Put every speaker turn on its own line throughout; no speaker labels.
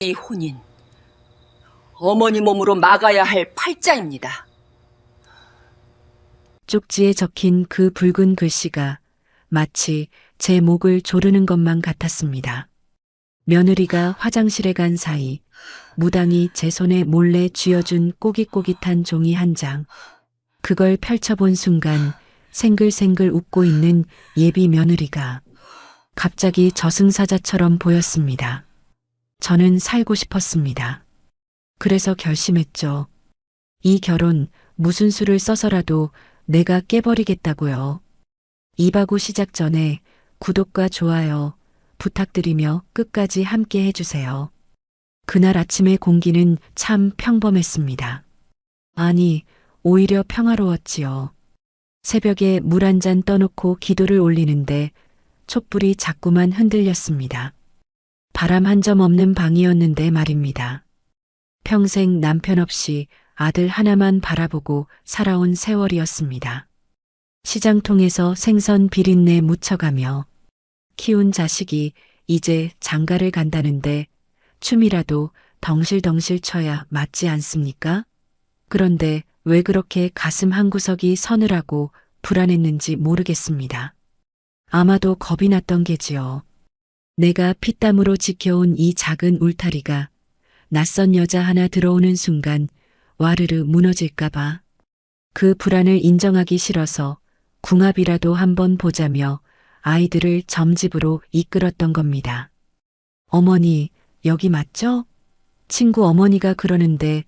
이 혼인, 어머니 몸으로 막아야 할 팔자입니다.
쪽지에 적힌 그 붉은 글씨가 마치 제 목을 조르는 것만 같았습니다. 며느리가 화장실에 간 사이 무당이 제 손에 몰래 쥐어준 꼬깃꼬깃한 종이 한 장. 그걸 펼쳐본 순간 생글생글 웃고 있는 예비 며느리가 갑자기 저승사자처럼 보였습니다. 저는 살고 싶었습니다. 그래서 결심했죠. 이 결혼 무슨 수를 써서라도 내가 깨버리겠다고요. 이바구 시작 전에 구독과 좋아요 부탁드리며 끝까지 함께 해주세요. 그날 아침의 공기는 참 평범했습니다. 아니, 오히려 평화로웠지요. 새벽에 물 한 잔 떠놓고 기도를 올리는데 촛불이 자꾸만 흔들렸습니다. 바람 한 점 없는 방이었는데 말입니다. 평생 남편 없이 아들 하나만 바라보고 살아온 세월이었습니다. 시장통에서 생선 비린내 묻혀가며 키운 자식이 이제 장가를 간다는데 춤이라도 덩실덩실 춰야 맞지 않습니까? 그런데 왜 그렇게 가슴 한구석이 서늘하고 불안했는지 모르겠습니다. 아마도 겁이 났던 게지요. 내가 피땀으로 지켜온 이 작은 울타리가 낯선 여자 하나 들어오는 순간 와르르 무너질까봐 그 불안을 인정하기 싫어서 궁합이라도 한번 보자며 아이들을 점집으로 이끌었던 겁니다. 어머니, 여기 맞죠? 친구 어머니가 그러는데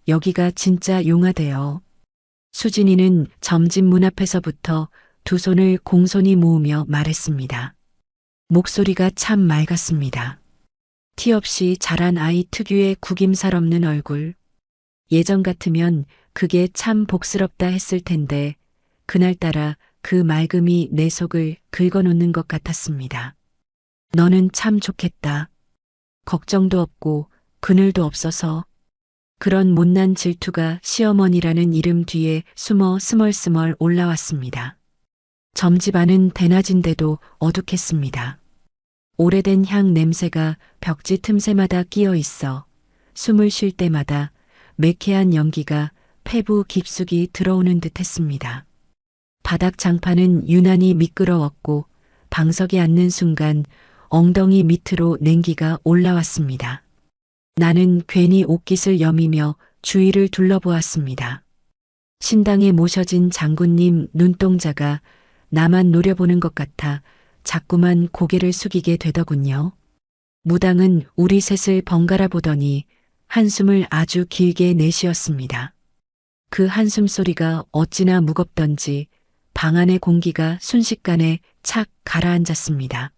여기가 진짜 용하대요. 수진이는 점집 문 앞에서부터 두 손을 공손히 모으며 말했습니다. 목소리가 참 맑았습니다. 티 없이 자란 아이 특유의 구김살 없는 얼굴. 예전 같으면 그게 참 복스럽다 했을 텐데 그날따라 그 맑음이 내 속을 긁어놓는 것 같았습니다. 너는 참 좋겠다. 걱정도 없고 그늘도 없어서. 그런 못난 질투가 시어머니라는 이름 뒤에 숨어 스멀스멀 올라왔습니다. 점집 안은 대낮인데도 어둑했습니다. 오래된 향 냄새가 벽지 틈새마다 끼어 있어 숨을 쉴 때마다 매캐한 연기가 폐부 깊숙이 들어오는 듯 했습니다. 바닥 장판은 유난히 미끄러웠고 방석에 앉는 순간 엉덩이 밑으로 냉기가 올라왔습니다. 나는 괜히 옷깃을 여미며 주위를 둘러보았습니다. 신당에 모셔진 장군님 눈동자가 나만 노려보는 것 같아 자꾸만 고개를 숙이게 되더군요. 무당은 우리 셋을 번갈아 보더니 한숨을 아주 길게 내쉬었습니다. 그 한숨 소리가 어찌나 무겁던지 방 안의 공기가 순식간에 착 가라앉았습니다.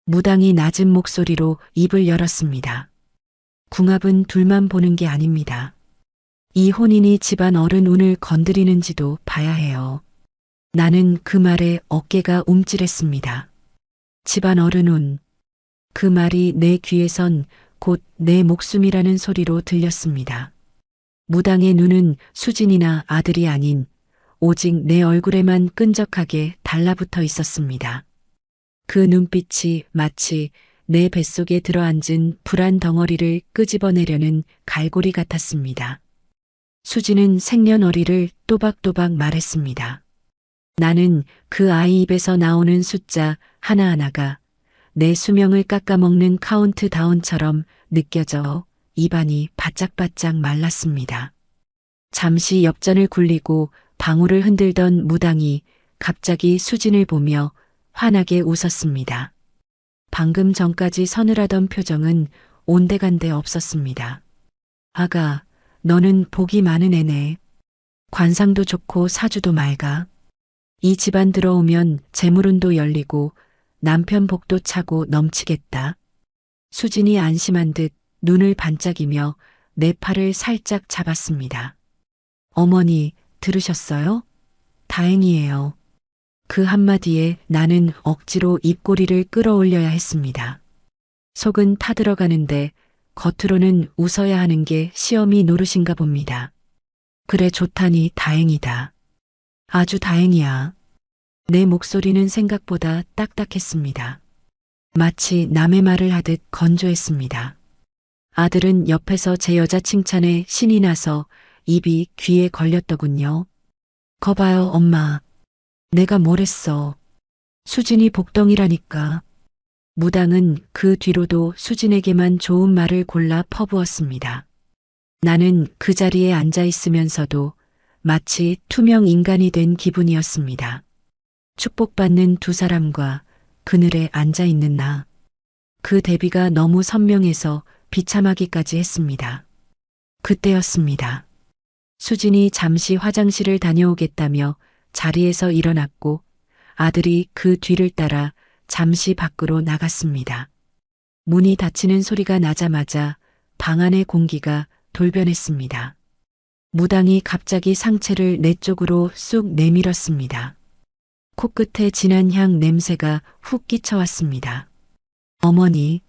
무당이 낮은 목소리로 입을 열었습니다. 궁합은 둘만 보는 게 아닙니다. 이 혼인이 집안 어른 운을 건드리는지도 봐야 해요. 나는 그 말에 어깨가 움찔했습니다. 집안 어른 운. 그 말이 내 귀에선 곧 내 목숨이라는 소리로 들렸습니다. 무당의 눈은 수진이나 아들이 아닌 오직 내 얼굴에만 끈적하게 달라붙어 있었습니다. 그 눈빛이 마치 내 뱃속에 들어앉은 불안 덩어리를 끄집어내려는 갈고리 같았습니다. 수지는 생년월일을 또박또박 말했습니다. 나는 그 아이 입에서 나오는 숫자 하나하나가 내 수명을 깎아먹는 카운트다운처럼 느껴져 입안이 바짝바짝 말랐습니다. 잠시 엽전을 굴리고 방울을 흔들던 무당이 갑자기 수진을 보며 환하게 웃었습니다. 방금 전까지 서늘하던 표정은 온데간데 없었습니다. 아가, 너는 복이 많은 애네. 관상도 좋고 사주도 맑아. 이 집안 들어오면 재물운도 열리고 남편 복도 차고 넘치겠다. 수진이 안심한 듯 눈을 반짝이며 내 팔을 살짝 잡았습니다. 어머니, 들으셨어요? 다행이에요. 그 한마디에 나는 억지로 입꼬리를 끌어올려야 했습니다. 속은 타들어가는데 겉으로는 웃어야 하는 게 시어미 노릇인가 봅니다. 그래 좋다니 다행이다. 아주 다행이야. 내 목소리는 생각보다 딱딱했습니다. 마치 남의 말을 하듯 건조했습니다. 아들은 옆에서 제 여자 칭찬에 신이 나서 입이 귀에 걸렸더군요. 거봐요, 엄마. 내가 뭘 했어. 수진이 복덩이라니까. 무당은 그 뒤로도 수진에게만 좋은 말을 골라 퍼부었습니다. 나는 그 자리에 앉아 있으면서도 마치 투명 인간이 된 기분이었습니다. 축복받는 두 사람과 그늘에 앉아 있는 나. 그 대비가 너무 선명해서 비참하기까지 했습니다. 그때였습니다. 수진이 잠시 화장실을 다녀오겠다며 자리에서 일어났고 아들이 그 뒤를 따라 잠시 밖으로 나갔습니다. 문이 닫히는 소리가 나자마자 방 안의 공기가 돌변했습니다. 무당이 갑자기 상체를 내 쪽으로 쑥 내밀었습니다. 코끝에 진한 향 냄새가 훅 끼쳐왔습니다. 어머니,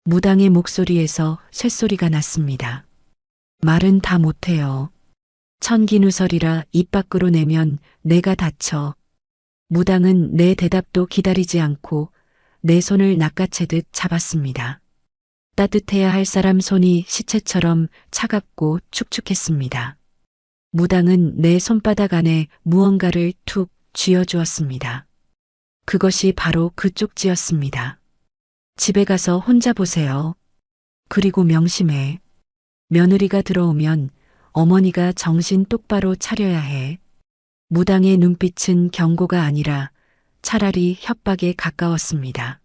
무당의 목소리에서 쇳소리가 났습니다. 말은 다 못해요. 천기누설이라 입 밖으로 내면 내가 다쳐. 무당은 내 대답도 기다리지 않고 내 손을 낚아채듯 잡았습니다. 따뜻해야 할 사람 손이 시체처럼 차갑고 축축했습니다. 무당은 내 손바닥 안에 무언가를 툭 쥐어주었습니다. 그것이 바로 그 쪽지였습니다. 집에 가서 혼자 보세요. 그리고 명심해. 며느리가 들어오면 어머니가 정신 똑바로 차려야 해. 무당의 눈빛은 경고가 아니라 차라리 협박에 가까웠습니다.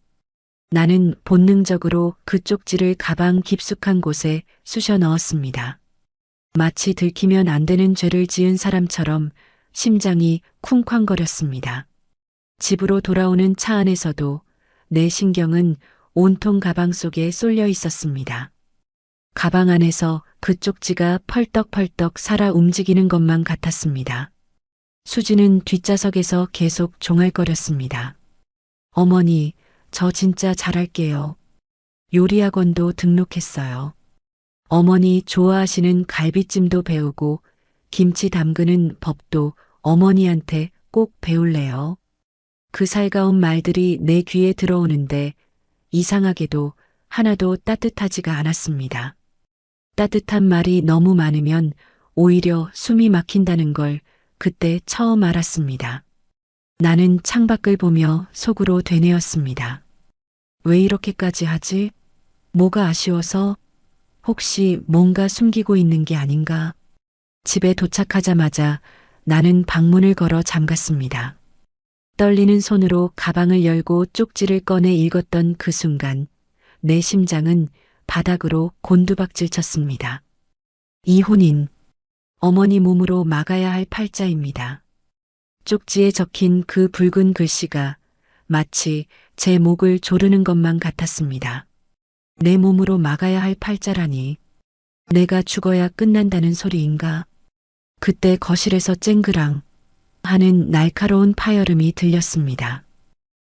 나는 본능적으로 그 쪽지를 가방 깊숙한 곳에 쑤셔 넣었습니다. 마치 들키면 안 되는 죄를 지은 사람처럼 심장이 쿵쾅거렸습니다. 집으로 돌아오는 차 안에서도 내 신경은 온통 가방 속에 쏠려 있었습니다. 가방 안에서 그 쪽지가 펄떡펄떡 살아 움직이는 것만 같았습니다. 수지는 뒷좌석에서 계속 종알거렸습니다. 어머니, 저 진짜 잘할게요. 요리학원도 등록했어요. 어머니 좋아하시는 갈비찜도 배우고 김치 담그는 법도 어머니한테 꼭 배울래요. 그 살가운 말들이 내 귀에 들어오는데 이상하게도 하나도 따뜻하지가 않았습니다. 따뜻한 말이 너무 많으면 오히려 숨이 막힌다는 걸 그때 처음 알았습니다. 나는 창밖을 보며 속으로 되뇌었습니다. 왜 이렇게까지 하지? 뭐가 아쉬워서? 혹시 뭔가 숨기고 있는 게 아닌가? 집에 도착하자마자 나는 방문을 걸어 잠갔습니다. 떨리는 손으로 가방을 열고 쪽지를 꺼내 읽었던 그 순간 내 심장은 바닥으로 곤두박질 쳤습니다. 이혼인, 어머니 몸으로 막아야 할 팔자입니다. 쪽지에 적힌 그 붉은 글씨가 마치 제 목을 조르는 것만 같았습니다. 내 몸으로 막아야 할 팔자라니 내가 죽어야 끝난다는 소리인가? 그때 거실에서 쨍그랑 하는 날카로운 파열음이 들렸습니다.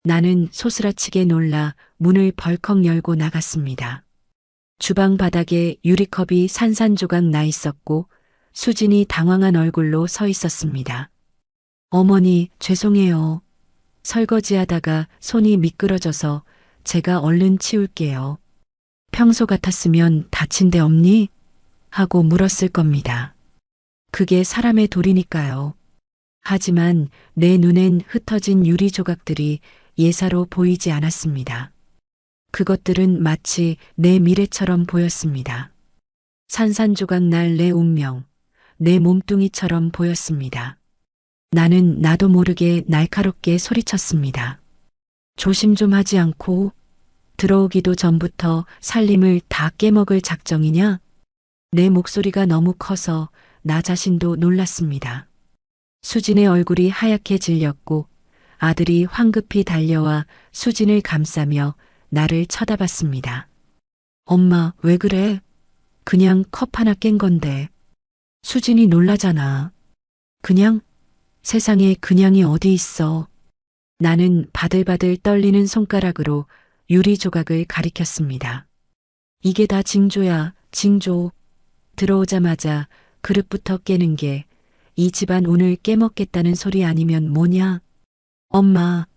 나는 소스라치게 놀라 문을 벌컥 열고 나갔습니다. 주방 바닥에 유리컵이 산산조각 나 있었고 수진이 당황한 얼굴로 서 있었습니다. 어머니, 죄송해요. 설거지하다가 손이 미끄러져서 제가 얼른 치울게요. 평소 같았으면 다친 데 없니? 하고 물었을 겁니다. 그게 사람의 도리니까요. 하지만 내 눈엔 흩어진 유리 조각들이 예사로 보이지 않았습니다. 그것들은 마치 내 미래처럼 보였습니다. 산산조각 날 내 운명, 내 몸뚱이처럼 보였습니다. 나는 나도 모르게 날카롭게 소리쳤습니다. 조심 좀 하지 않고 들어오기도 전부터 살림을 다 깨먹을 작정이냐? 내 목소리가 너무 커서 나 자신도 놀랐습니다. 수진의 얼굴이 하얗게 질렸고 아들이 황급히 달려와 수진을 감싸며 나를 쳐다봤습니다. 엄마, 왜 그래? 그냥 컵 하나 깬 건데. 수진이 놀라잖아. 그냥? 세상에 그냥이 어디 있어. 나는 바들바들 떨리는 손가락으로 유리 조각을 가리켰습니다. 이게 다 징조야, 징조. 들어오자마자 그릇부터 깨는 게 이 집안 오늘 깨먹겠다는 소리 아니면 뭐냐? 엄마.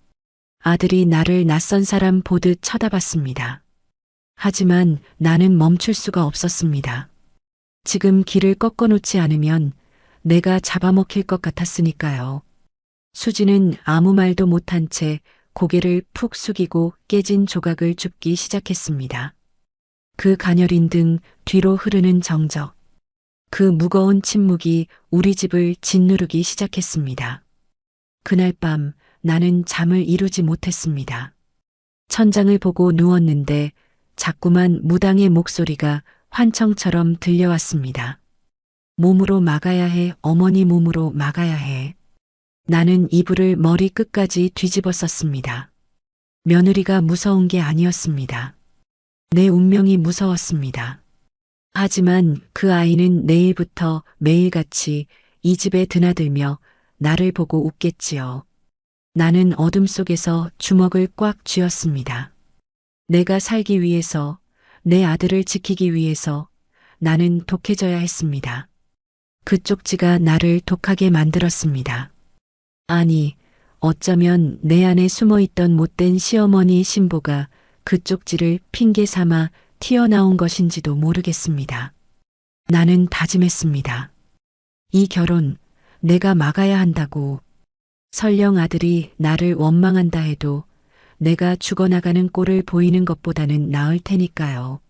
아들이 나를 낯선 사람 보듯 쳐다봤습니다. 하지만 나는 멈출 수가 없었습니다. 지금 길을 꺾어놓지 않으면 내가 잡아먹힐 것 같았으니까요. 수지는 아무 말도 못한 채 고개를 푹 숙이고 깨진 조각을 줍기 시작했습니다. 그 가녀린 등 뒤로 흐르는 정적. 그 무거운 침묵이 우리 집을 짓누르기 시작했습니다. 그날 밤 나는 잠을 이루지 못했습니다. 천장을 보고 누웠는데 자꾸만 무당의 목소리가 환청처럼 들려왔습니다. 몸으로 막아야 해, 어머니 몸으로 막아야 해. 나는 이불을 머리 끝까지 뒤집었었습니다. 며느리가 무서운 게 아니었습니다. 내 운명이 무서웠습니다. 하지만 그 아이는 내일부터 매일같이 이 집에 드나들며 나를 보고 웃겠지요. 나는 어둠 속에서 주먹을 꽉 쥐었습니다. 내가 살기 위해서, 내 아들을 지키기 위해서 나는 독해져야 했습니다. 그 쪽지가 나를 독하게 만들었습니다. 아니, 어쩌면 내 안에 숨어있던 못된 시어머니 신보가 그 쪽지를 핑계 삼아 튀어나온 것인지도 모르겠습니다. 나는 다짐했습니다. 이 결혼 내가 막아야 한다고. 설령 아들이 나를 원망한다 해도 내가 죽어나가는 꼴을 보이는 것보다는 나을 테니까요.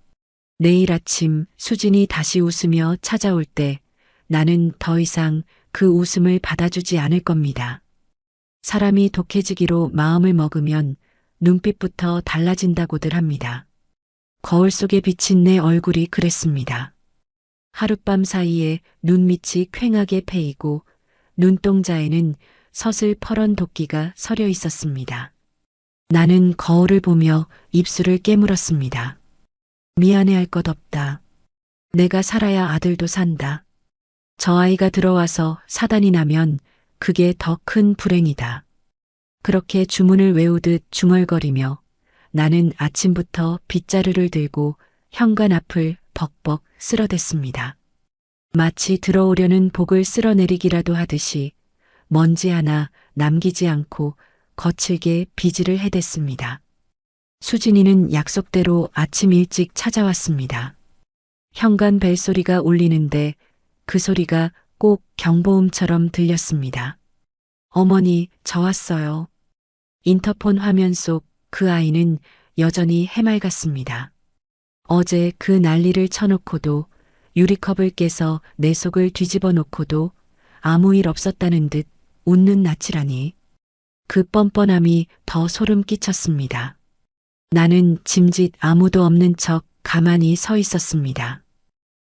내일 아침 수진이 다시 웃으며 찾아올 때 나는 더 이상 그 웃음을 받아주지 않을 겁니다. 사람이 독해지기로 마음을 먹으면 눈빛부터 달라진다고들 합니다. 거울 속에 비친 내 얼굴이 그랬습니다. 하룻밤 사이에 눈밑이 퀭하게 패이고 눈동자에는 서슬 퍼런 도끼가 서려 있었습니다. 나는 거울을 보며 입술을 깨물었습니다. 미안해할 것 없다. 내가 살아야 아들도 산다. 저 아이가 들어와서 사단이 나면 그게 더 큰 불행이다. 그렇게 주문을 외우듯 중얼거리며 나는 아침부터 빗자루를 들고 현관 앞을 벅벅 쓸어댔습니다. 마치 들어오려는 복을 쓸어내리기라도 하듯이 먼지 하나 남기지 않고 거칠게 비지를 해댔습니다. 수진이는 약속대로 아침 일찍 찾아왔습니다. 현관 벨소리가 울리는데 그 소리가 꼭 경보음처럼 들렸습니다. 어머니, 저 왔어요. 인터폰 화면 속 그 아이는 여전히 해맑았습니다. 어제 그 난리를 쳐놓고도 유리컵을 깨서 내 속을 뒤집어 놓고도 아무 일 없었다는 듯 웃는 낯이라니. 그 뻔뻔함이 더 소름 끼쳤습니다. 나는 짐짓 아무도 없는 척 가만히 서 있었습니다.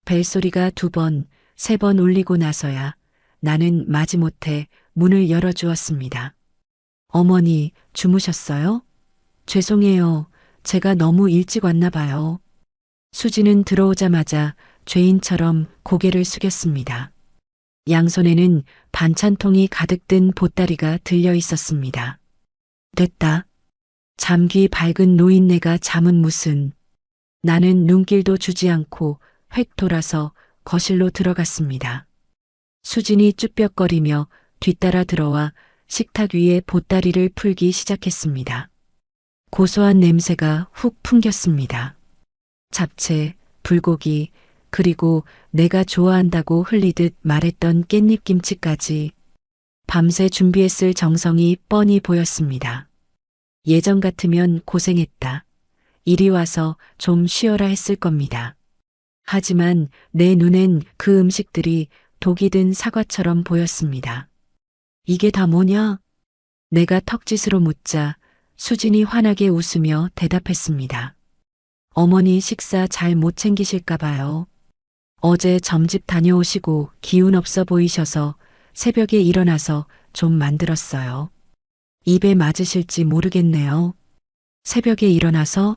벨소리가 2번, 3번 울리고 나서야 나는 마지못해 문을 열어주었습니다. 어머니, 주무셨어요? 죄송해요. 제가 너무 일찍 왔나 봐요. 수지는 들어오자마자 죄인처럼 고개를 숙였습니다. 양손에는 반찬통이 가득 든 보따리가 들려 있었습니다. 됐다. 잠귀 밝은 노인네가 잠은 무슨. 나는 눈길도 주지 않고 획 돌아서 거실로 들어갔습니다. 수진이 쭈뼛거리며 뒤따라 들어와 식탁 위에 보따리를 풀기 시작했습니다. 고소한 냄새가 훅 풍겼습니다. 잡채, 불고기, 그리고 내가 좋아한다고 흘리듯 말했던 깻잎김치까지 밤새 준비했을 정성이 뻔히 보였습니다. 예전 같으면 고생했다. 이리 와서 좀 쉬어라 했을 겁니다. 하지만 내 눈엔 그 음식들이 독이 든 사과처럼 보였습니다. 이게 다 뭐냐? 내가 턱짓으로 묻자 수진이 환하게 웃으며 대답했습니다. 어머니 식사 잘 못 챙기실까 봐요. 어제 점집 다녀오시고 기운 없어 보이셔서 새벽에 일어나서 좀 만들었어요. 입에 맞으실지 모르겠네요. 새벽에 일어나서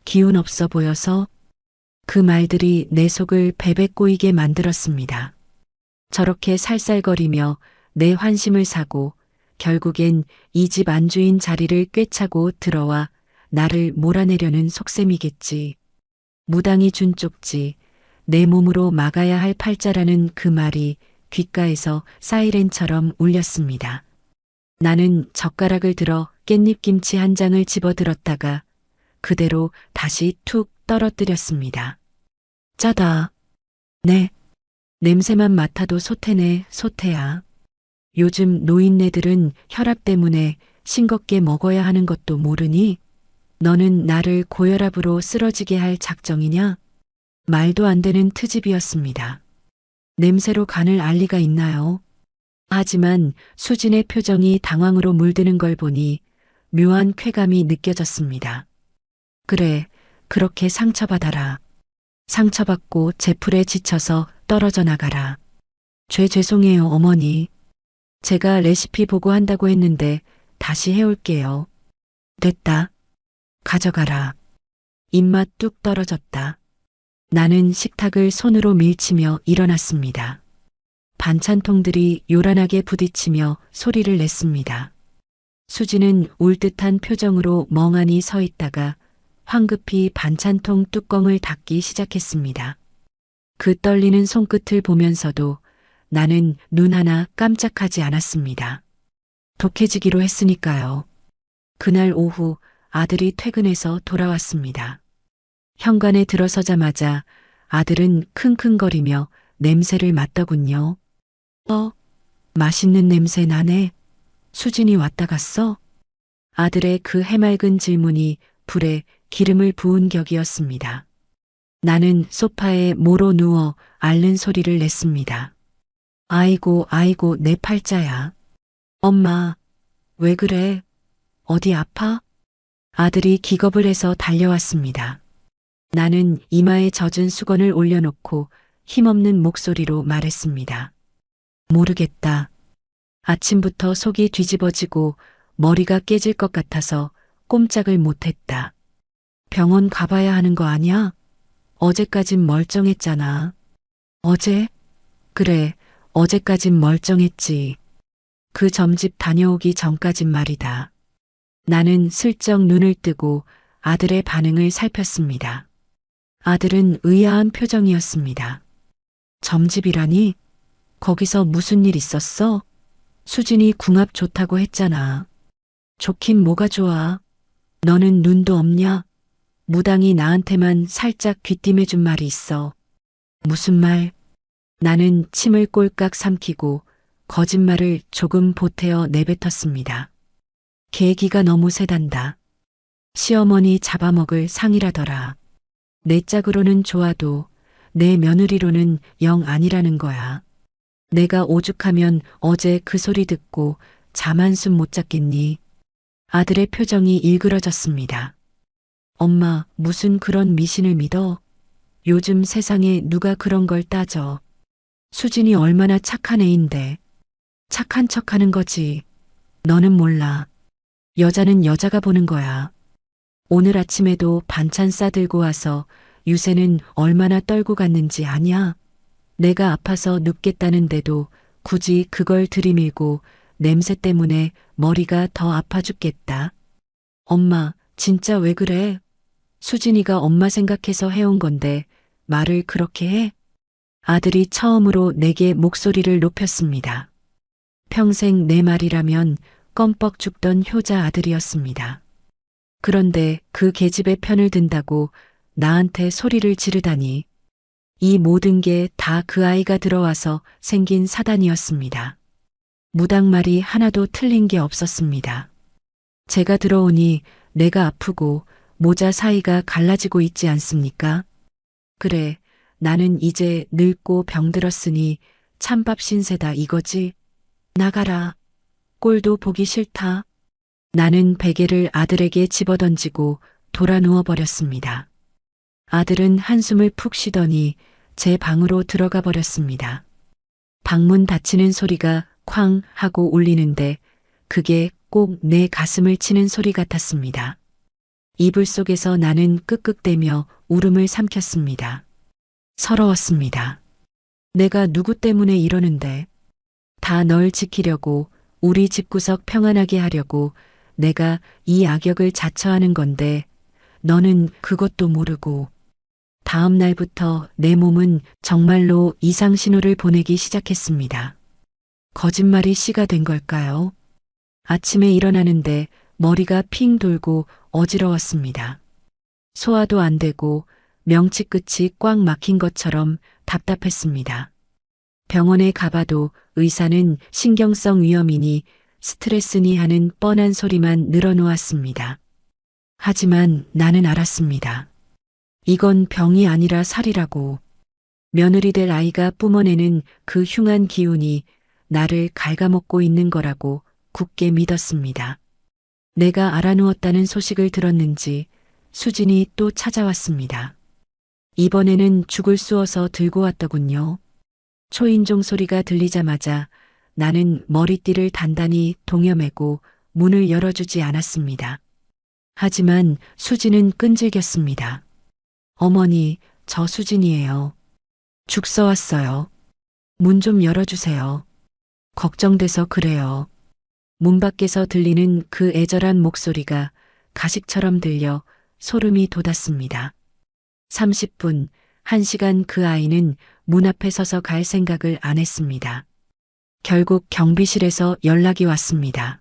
기운 없어 보여서 그 말들이 내 속을 베베 꼬이게 만들었습니다. 저렇게 살살거리며 내 환심을 사고 결국엔 이 집 안주인 자리를 꿰차고 들어와 나를 몰아내려는 속셈이겠지. 무당이 준 쪽지, 내 몸으로 막아야 할 팔자라는 그 말이 귓가에서 사이렌처럼 울렸습니다. 나는 젓가락을 들어 깻잎김치 한 장을 집어들었다가 그대로 다시 툭 떨어뜨렸습니다. 짜다. 네. 냄새만 맡아도 소태네, 소태야. 요즘 노인네들은 혈압 때문에 싱겁게 먹어야 하는 것도 모르니? 너는 나를 고혈압으로 쓰러지게 할 작정이냐? 말도 안 되는 트집이었습니다. 냄새로 간을 알 리가 있나요? 하지만 수진의 표정이 당황으로 물드는 걸 보니 묘한 쾌감이 느껴졌습니다. 그래, 그렇게 상처받아라. 상처받고 제풀에 지쳐서 떨어져 나가라. 죄송해요, 어머니. 제가 레시피 보고 한다고 했는데 다시 해올게요. 됐다. 가져가라. 입맛 뚝 떨어졌다. 나는 식탁을 손으로 밀치며 일어났습니다. 반찬통들이 요란하게 부딪히며 소리를 냈습니다. 수지는 울 듯한 표정으로 멍하니 서 있다가 황급히 반찬통 뚜껑을 닫기 시작했습니다. 그 떨리는 손끝을 보면서도 나는 눈 하나 깜짝하지 않았습니다. 독해지기로 했으니까요. 그날 오후 아들이 퇴근해서 돌아왔습니다. 현관에 들어서자마자 아들은 킁킁거리며 냄새를 맡더군요. 맛있는 냄새 나네. 수진이 왔다 갔어? 아들의 그 해맑은 질문이 불에 기름을 부은 격이었습니다. 나는 소파에 모로 누워 앓는 소리를 냈습니다. 아이고, 아이고, 내 팔자야. 엄마, 왜 그래? 어디 아파? 아들이 기겁을 해서 달려왔습니다. 나는 이마에 젖은 수건을 올려놓고 힘없는 목소리로 말했습니다. 모르겠다. 아침부터 속이 뒤집어지고 머리가 깨질 것 같아서 꼼짝을 못했다. 병원 가봐야 하는 거 아니야? 어제까진 멀쩡했잖아. 어제? 그래, 어제까진 멀쩡했지. 그 점집 다녀오기 전까진 말이다. 나는 슬쩍 눈을 뜨고 아들의 반응을 살폈습니다. 아들은 의아한 표정이었습니다. 점집이라니? 거기서 무슨 일 있었어? 수진이 궁합 좋다고 했잖아. 좋긴 뭐가 좋아. 너는 눈도 없냐? 무당이 나한테만 살짝 귀띔해준 말이 있어. 무슨 말? 나는 침을 꼴깍 삼키고 거짓말을 조금 보태어 내뱉었습니다. 계기가 너무 세단다. 시어머니 잡아먹을 상이라더라. 내 짝으로는 좋아도 내 며느리로는 영 아니라는 거야. 내가 오죽하면 어제 그 소리 듣고 잠 한숨 못 잤겠니? 아들의 표정이 일그러졌습니다. 엄마, 무슨 그런 미신을 믿어? 요즘 세상에 누가 그런 걸 따져. 수진이 얼마나 착한 애인데. 착한 척하는 거지. 너는 몰라. 여자는 여자가 보는 거야. 오늘 아침에도 반찬 싸들고 와서 유세는 얼마나 떨고 갔는지 아냐? 내가 아파서 눕겠다는데도 굳이 그걸 들이밀고 냄새 때문에 머리가 더 아파 죽겠다. 엄마, 진짜 왜 그래? 수진이가 엄마 생각해서 해온 건데 말을 그렇게 해? 아들이 처음으로 내게 목소리를 높였습니다. 평생 내 말이라면 껌뻑 죽던 효자 아들이었습니다. 그런데 그 계집의 편을 든다고 나한테 소리를 지르다니. 이 모든 게 다 그 아이가 들어와서 생긴 사단이었습니다. 무당 말이 하나도 틀린 게 없었습니다. 제가 들어오니 내가 아프고 모자 사이가 갈라지고 있지 않습니까? 그래, 나는 이제 늙고 병들었으니 찬밥 신세다 이거지. 나가라. 꼴도 보기 싫다. 나는 베개를 아들에게 집어던지고 돌아 누워버렸습니다. 아들은 한숨을 푹 쉬더니 제 방으로 들어가 버렸습니다. 방문 닫히는 소리가 쾅 하고 울리는데 그게 꼭 내 가슴을 치는 소리 같았습니다. 이불 속에서 나는 끄끄대며 울음을 삼켰습니다. 서러웠습니다. 내가 누구 때문에 이러는데. 다 널 지키려고, 우리 집구석 평안하게 하려고 내가 이 악역을 자처하는 건데 너는 그것도 모르고. 다음 날부터 내 몸은 정말로 이상 신호를 보내기 시작했습니다. 거짓말이 씨가 된 걸까요? 아침에 일어나는데 머리가 핑 돌고 어지러웠습니다. 소화도 안 되고 명치 끝이 꽉 막힌 것처럼 답답했습니다. 병원에 가봐도 의사는 신경성 위염이니 스트레스니 하는 뻔한 소리만 늘어놓았습니다. 하지만 나는 알았습니다. 이건 병이 아니라 살이라고. 며느리 될 아이가 뿜어내는 그 흉한 기운이 나를 갉아먹고 있는 거라고 굳게 믿었습니다. 내가 알아누웠다는 소식을 들었는지 수진이 또 찾아왔습니다. 이번에는 죽을 쑤어서 들고 왔더군요. 초인종 소리가 들리자마자 나는 머리띠를 단단히 동여매고 문을 열어주지 않았습니다. 하지만 수진은 끈질겼습니다. 어머니, 저 수진이에요. 죽 써왔어요. 문 좀 열어주세요. 걱정돼서 그래요. 문 밖에서 들리는 그 애절한 목소리가 가식처럼 들려 소름이 돋았습니다. 30분, 1시간 그 아이는 문 앞에 서서 갈 생각을 안 했습니다. 결국 경비실에서 연락이 왔습니다.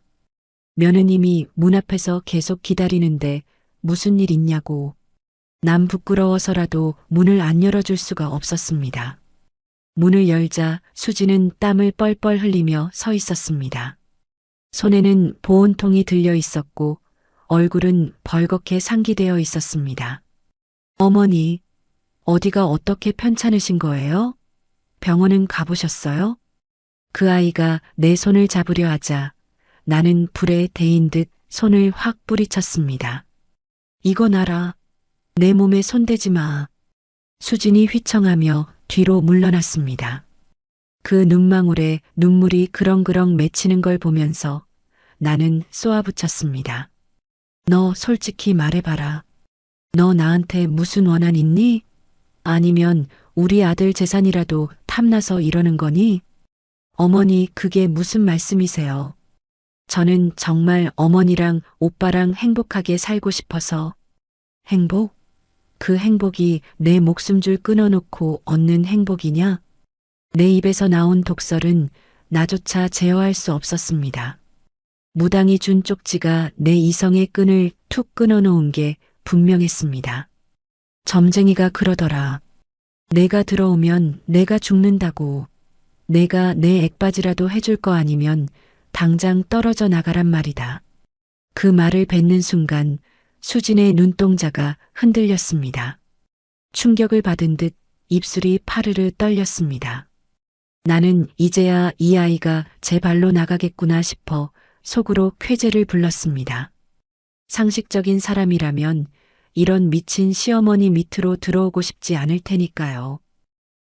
며느님이 문 앞에서 계속 기다리는데 무슨 일 있냐고. 남 부끄러워서라도 문을 안 열어줄 수가 없었습니다. 문을 열자 수지는 땀을 뻘뻘 흘리며 서 있었습니다. 손에는 보온통이 들려 있었고 얼굴은 벌겋게 상기되어 있었습니다. 어머니, 어디가 어떻게 편찮으신 거예요? 병원은 가보셨어요? 그 아이가 내 손을 잡으려 하자 나는 불에 데인 듯 손을 확 뿌리쳤습니다. 이건 알아. 내 몸에 손대지 마. 수진이 휘청하며 뒤로 물러났습니다. 그 눈망울에 눈물이 그렁그렁 맺히는 걸 보면서 나는 쏘아붙였습니다. 너 솔직히 말해봐라. 너 나한테 무슨 원한 있니? 아니면 우리 아들 재산이라도 탐나서 이러는 거니? 어머니, 그게 무슨 말씀이세요? 저는 정말 어머니랑 오빠랑 행복하게 살고 싶어서. 행복? 그 행복이 내 목숨줄 끊어놓고 얻는 행복이냐? 내 입에서 나온 독설은 나조차 제어할 수 없었습니다. 무당이 준 쪽지가 내 이성의 끈을 툭 끊어놓은 게 분명했습니다. 점쟁이가 그러더라. 내가 들어오면 내가 죽는다고. 내가 내 액바지라도 해줄 거 아니면 당장 떨어져 나가란 말이다. 그 말을 뱉는 순간 수진의 눈동자가 흔들렸습니다. 충격을 받은 듯 입술이 파르르 떨렸습니다. 나는 이제야 이 아이가 제 발로 나가겠구나 싶어 속으로 쾌재를 불렀습니다. 상식적인 사람이라면 이런 미친 시어머니 밑으로 들어오고 싶지 않을 테니까요.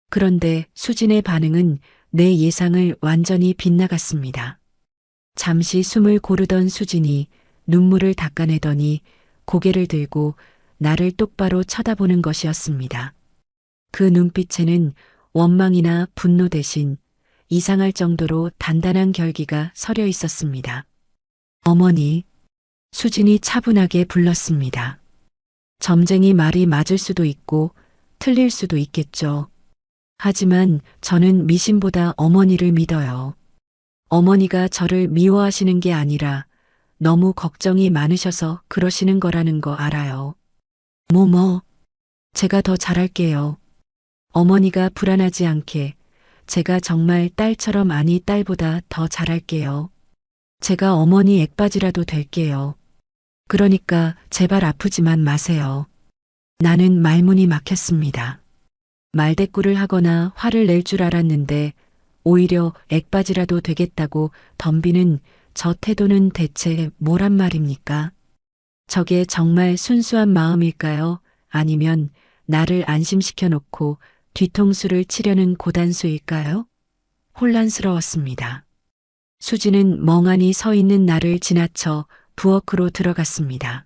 그런데 수진의 반응은 내 예상을 완전히 빗나갔습니다. 잠시 숨을 고르던 수진이 눈물을 닦아내더니 고개를 들고 나를 똑바로 쳐다보는 것이었습니다. 그 눈빛에는 원망이나 분노 대신 이상할 정도로 단단한 결기가 서려 있었습니다. 어머니, 수진이 차분하게 불렀습니다. 점쟁이 말이 맞을 수도 있고 틀릴 수도 있겠죠. 하지만 저는 미신보다 어머니를 믿어요. 어머니가 저를 미워하시는 게 아니라 너무 걱정이 많으셔서 그러시는 거라는 거 알아요. 제가 더 잘할게요. 어머니가 불안하지 않게 제가 정말 딸처럼 아니 딸보다 더 잘할게요. 제가 어머니 액바지라도 될게요. 그러니까 제발 아프지만 마세요. 나는 말문이 막혔습니다. 말대꾸를 하거나 화를 낼 줄 알았는데 오히려 액바지라도 되겠다고 덤비는 저 태도는 대체 뭐란 말입니까? 저게 정말 순수한 마음일까요? 아니면 나를 안심시켜 놓고 뒤통수를 치려는 고단수일까요? 혼란스러웠습니다. 수지는 멍하니 서 있는 나를 지나쳐 부엌으로 들어갔습니다.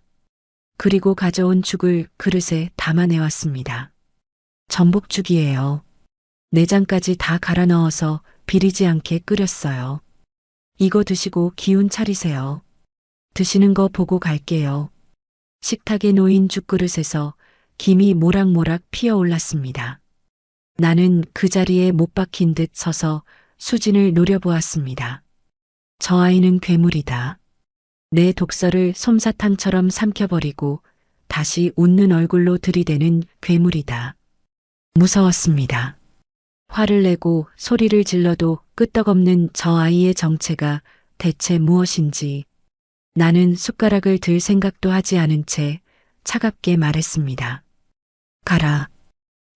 그리고 가져온 죽을 그릇에 담아내왔습니다. 전복죽이에요. 내장까지 다 갈아 넣어서 비리지 않게 끓였어요. 이거 드시고 기운 차리세요. 드시는 거 보고 갈게요. 식탁에 놓인 죽그릇에서 김이 모락모락 피어올랐습니다. 나는 그 자리에 못 박힌 듯 서서 수진을 노려보았습니다. 저 아이는 괴물이다. 내 독설을 솜사탕처럼 삼켜버리고 다시 웃는 얼굴로 들이대는 괴물이다. 무서웠습니다. 화를 내고 소리를 질러도 끄떡없는 저 아이의 정체가 대체 무엇인지 나는 숟가락을 들 생각도 하지 않은 채 차갑게 말했습니다. 가라.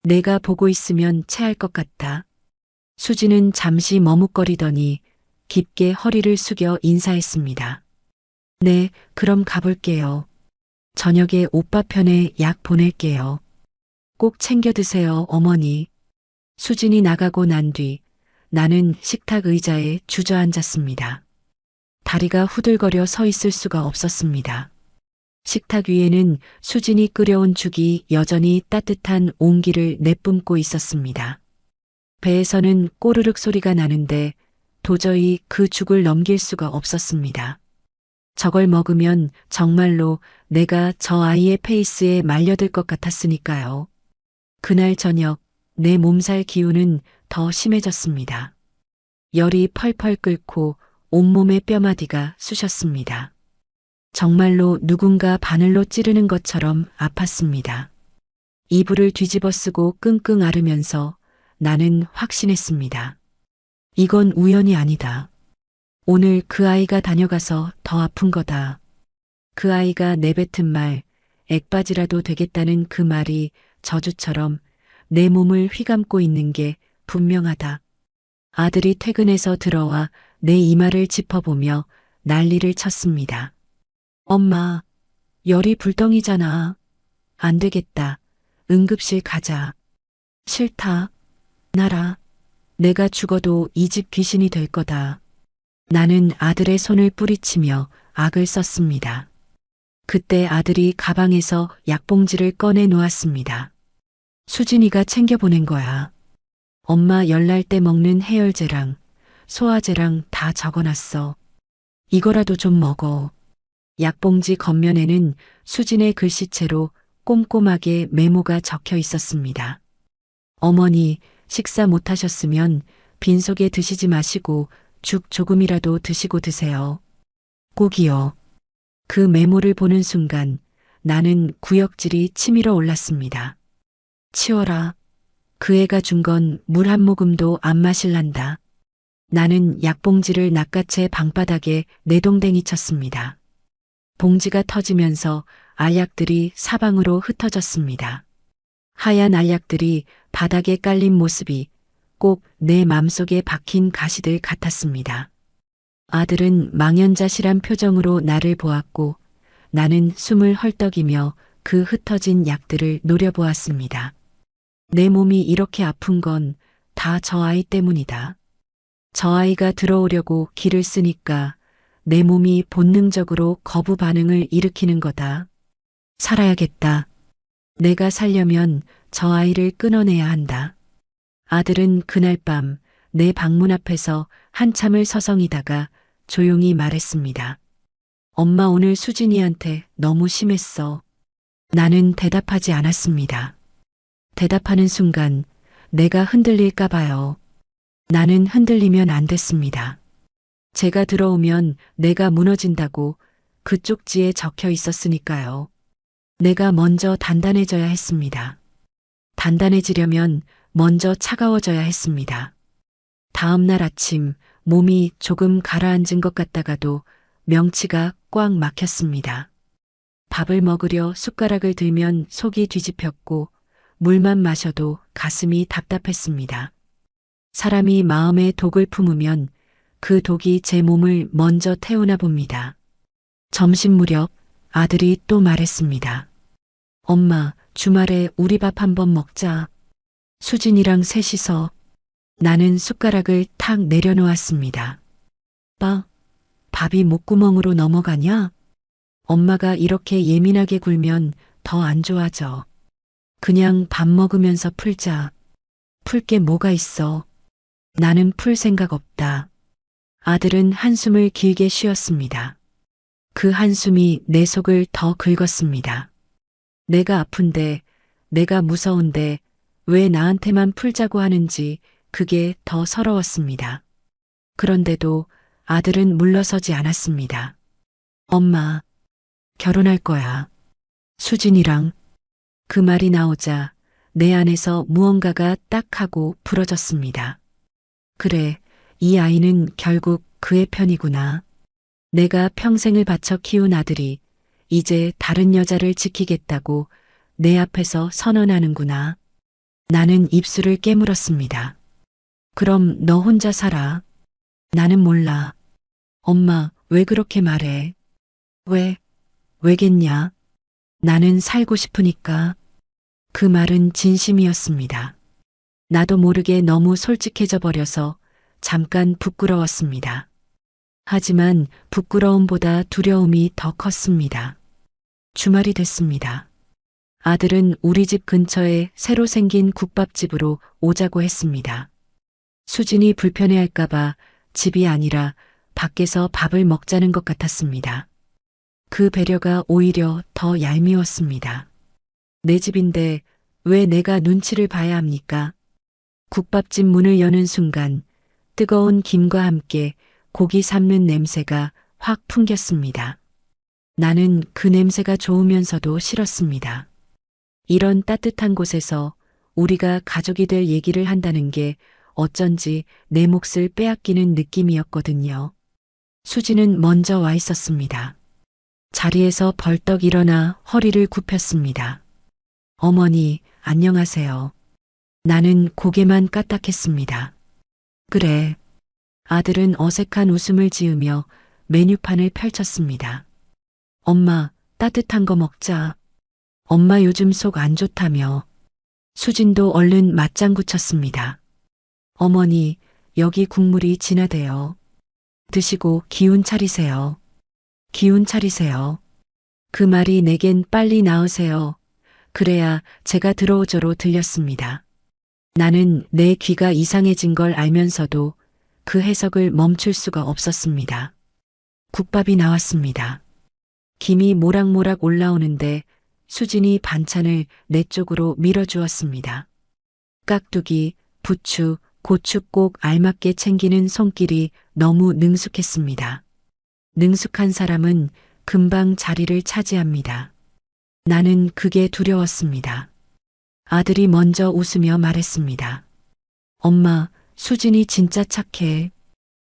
내가 보고 있으면 체할 것 같다. 수지는 잠시 머뭇거리더니 깊게 허리를 숙여 인사했습니다. 네, 그럼 가볼게요. 저녁에 오빠 편에 약 보낼게요. 꼭 챙겨 드세요, 어머니. 수진이 나가고 난 뒤 나는 식탁 의자에 주저앉았습니다. 다리가 후들거려 서 있을 수가 없었습니다. 식탁 위에는 수진이 끓여온 죽이 여전히 따뜻한 온기를 내뿜고 있었습니다. 배에서는 꼬르륵 소리가 나는데 도저히 그 죽을 넘길 수가 없었습니다. 저걸 먹으면 정말로 내가 저 아이의 페이스에 말려들 것 같았으니까요. 그날 저녁 내 몸살 기운은 더 심해졌습니다. 열이 펄펄 끓고 온몸의 뼈마디가 쑤셨습니다. 정말로 누군가 바늘로 찌르는 것처럼 아팠습니다. 이불을 뒤집어 쓰고 끙끙 앓으면서 나는 확신했습니다. 이건 우연이 아니다. 오늘 그 아이가 다녀가서 더 아픈 거다. 그 아이가 내뱉은 말, 액바지라도 되겠다는 그 말이 저주처럼 내 몸을 휘감고 있는 게 분명하다. 아들이 퇴근해서 들어와 내 이마를 짚어보며 난리를 쳤습니다. 엄마, 열이 불덩이잖아. 안 되겠다. 응급실 가자. 싫다. 나라. 내가 죽어도 이 집 귀신이 될 거다. 나는 아들의 손을 뿌리치며 악을 썼습니다. 그때 아들이 가방에서 약봉지를 꺼내 놓았습니다. 수진이가 챙겨보낸 거야. 엄마 열날 때 먹는 해열제랑 소화제랑 다 적어놨어. 이거라도 좀 먹어. 약봉지 겉면에는 수진의 글씨체로 꼼꼼하게 메모가 적혀 있었습니다. 어머니, 식사 못하셨으면 빈속에 드시지 마시고 죽 조금이라도 드시고 드세요. 꼭이요. 그 메모를 보는 순간 나는 구역질이 치밀어 올랐습니다. 치워라. 그 애가 준 건 물 한 모금도 안 마실란다. 나는 약봉지를 낚아채 방바닥에 내동댕이 쳤습니다. 봉지가 터지면서 알약들이 사방으로 흩어졌습니다. 하얀 알약들이 바닥에 깔린 모습이 꼭 내 맘속에 박힌 가시들 같았습니다. 아들은 망연자실한 표정으로 나를 보았고 나는 숨을 헐떡이며 그 흩어진 약들을 노려보았습니다. 내 몸이 이렇게 아픈 건 다 저 아이 때문이다. 저 아이가 들어오려고 기를 쓰니까 내 몸이 본능적으로 거부 반응을 일으키는 거다. 살아야겠다. 내가 살려면 저 아이를 끊어내야 한다. 아들은 그날 밤 내 방문 앞에서 한참을 서성이다가 조용히 말했습니다. 엄마 오늘 수진이한테 너무 심했어. 나는 대답하지 않았습니다. 대답하는 순간 내가 흔들릴까 봐요. 나는 흔들리면 안 됐습니다. 제가 들어오면 내가 무너진다고 그 쪽지에 적혀 있었으니까요. 내가 먼저 단단해져야 했습니다. 단단해지려면 먼저 차가워져야 했습니다. 다음 날 아침 몸이 조금 가라앉은 것 같다가도 명치가 꽉 막혔습니다. 밥을 먹으려 숟가락을 들면 속이 뒤집혔고 물만 마셔도 가슴이 답답했습니다. 사람이 마음에 독을 품으면 그 독이 제 몸을 먼저 태우나 봅니다. 점심 무렵 아들이 또 말했습니다. 엄마, 주말에 우리 밥 한번 먹자. 수진이랑 셋이서. 나는 숟가락을 탁 내려놓았습니다. 밥이 목구멍으로 넘어가냐? 엄마가 이렇게 예민하게 굴면 더 안 좋아져. 그냥 밥 먹으면서 풀자. 풀 게 뭐가 있어. 나는 풀 생각 없다. 아들은 한숨을 길게 쉬었습니다. 그 한숨이 내 속을 더 긁었습니다. 내가 아픈데, 내가 무서운데 왜 나한테만 풀자고 하는지 그게 더 서러웠습니다. 그런데도 아들은 물러서지 않았습니다. 엄마, 결혼할 거야. 수진이랑. 그 말이 나오자 내 안에서 무언가가 딱 하고 부러졌습니다. 그래, 이 아이는 결국 그의 편이구나. 내가 평생을 바쳐 키운 아들이 이제 다른 여자를 지키겠다고 내 앞에서 선언하는구나. 나는 입술을 깨물었습니다. 그럼 너 혼자 살아. 나는 몰라. 엄마, 왜 그렇게 말해? 왜, 왜겠냐? 나는 살고 싶으니까. 그 말은 진심이었습니다. 나도 모르게 너무 솔직해져 버려서 잠깐 부끄러웠습니다. 하지만 부끄러움보다 두려움이 더 컸습니다. 주말이 됐습니다. 아들은 우리 집 근처에 새로 생긴 국밥집으로 오자고 했습니다. 수진이 불편해할까봐 집이 아니라 밖에서 밥을 먹자는 것 같았습니다. 그 배려가 오히려 더 얄미웠습니다. 내 집인데 왜 내가 눈치를 봐야 합니까? 국밥집 문을 여는 순간 뜨거운 김과 함께 고기 삶는 냄새가 확 풍겼습니다. 나는 그 냄새가 좋으면서도 싫었습니다. 이런 따뜻한 곳에서 우리가 가족이 될 얘기를 한다는 게 어쩐지 내 몫을 빼앗기는 느낌이었거든요. 수지는 먼저 와 있었습니다. 자리에서 벌떡 일어나 허리를 굽혔습니다. 어머니, 안녕하세요. 나는 고개만 까딱했습니다. 그래. 아들은 어색한 웃음을 지으며 메뉴판을 펼쳤습니다. 엄마, 따뜻한 거 먹자. 엄마 요즘 속 안 좋다며. 수진도 얼른 맞장구 쳤습니다. 어머니, 여기 국물이 진하대요. 드시고 기운 차리세요. 기운 차리세요. 그 말이 내겐 빨리 나으세요. 그래야 제가 들어오죠로 들렸습니다. 나는 내 귀가 이상해진 걸 알면서도 그 해석을 멈출 수가 없었습니다. 국밥이 나왔습니다. 김이 모락모락 올라오는데 수진이 반찬을 내 쪽으로 밀어주었습니다. 깍두기, 부추, 고추 꼭 알맞게 챙기는 손길이 너무 능숙했습니다. 능숙한 사람은 금방 자리를 차지합니다. 나는 그게 두려웠습니다. 아들이 먼저 웃으며 말했습니다. 엄마, 수진이 진짜 착해.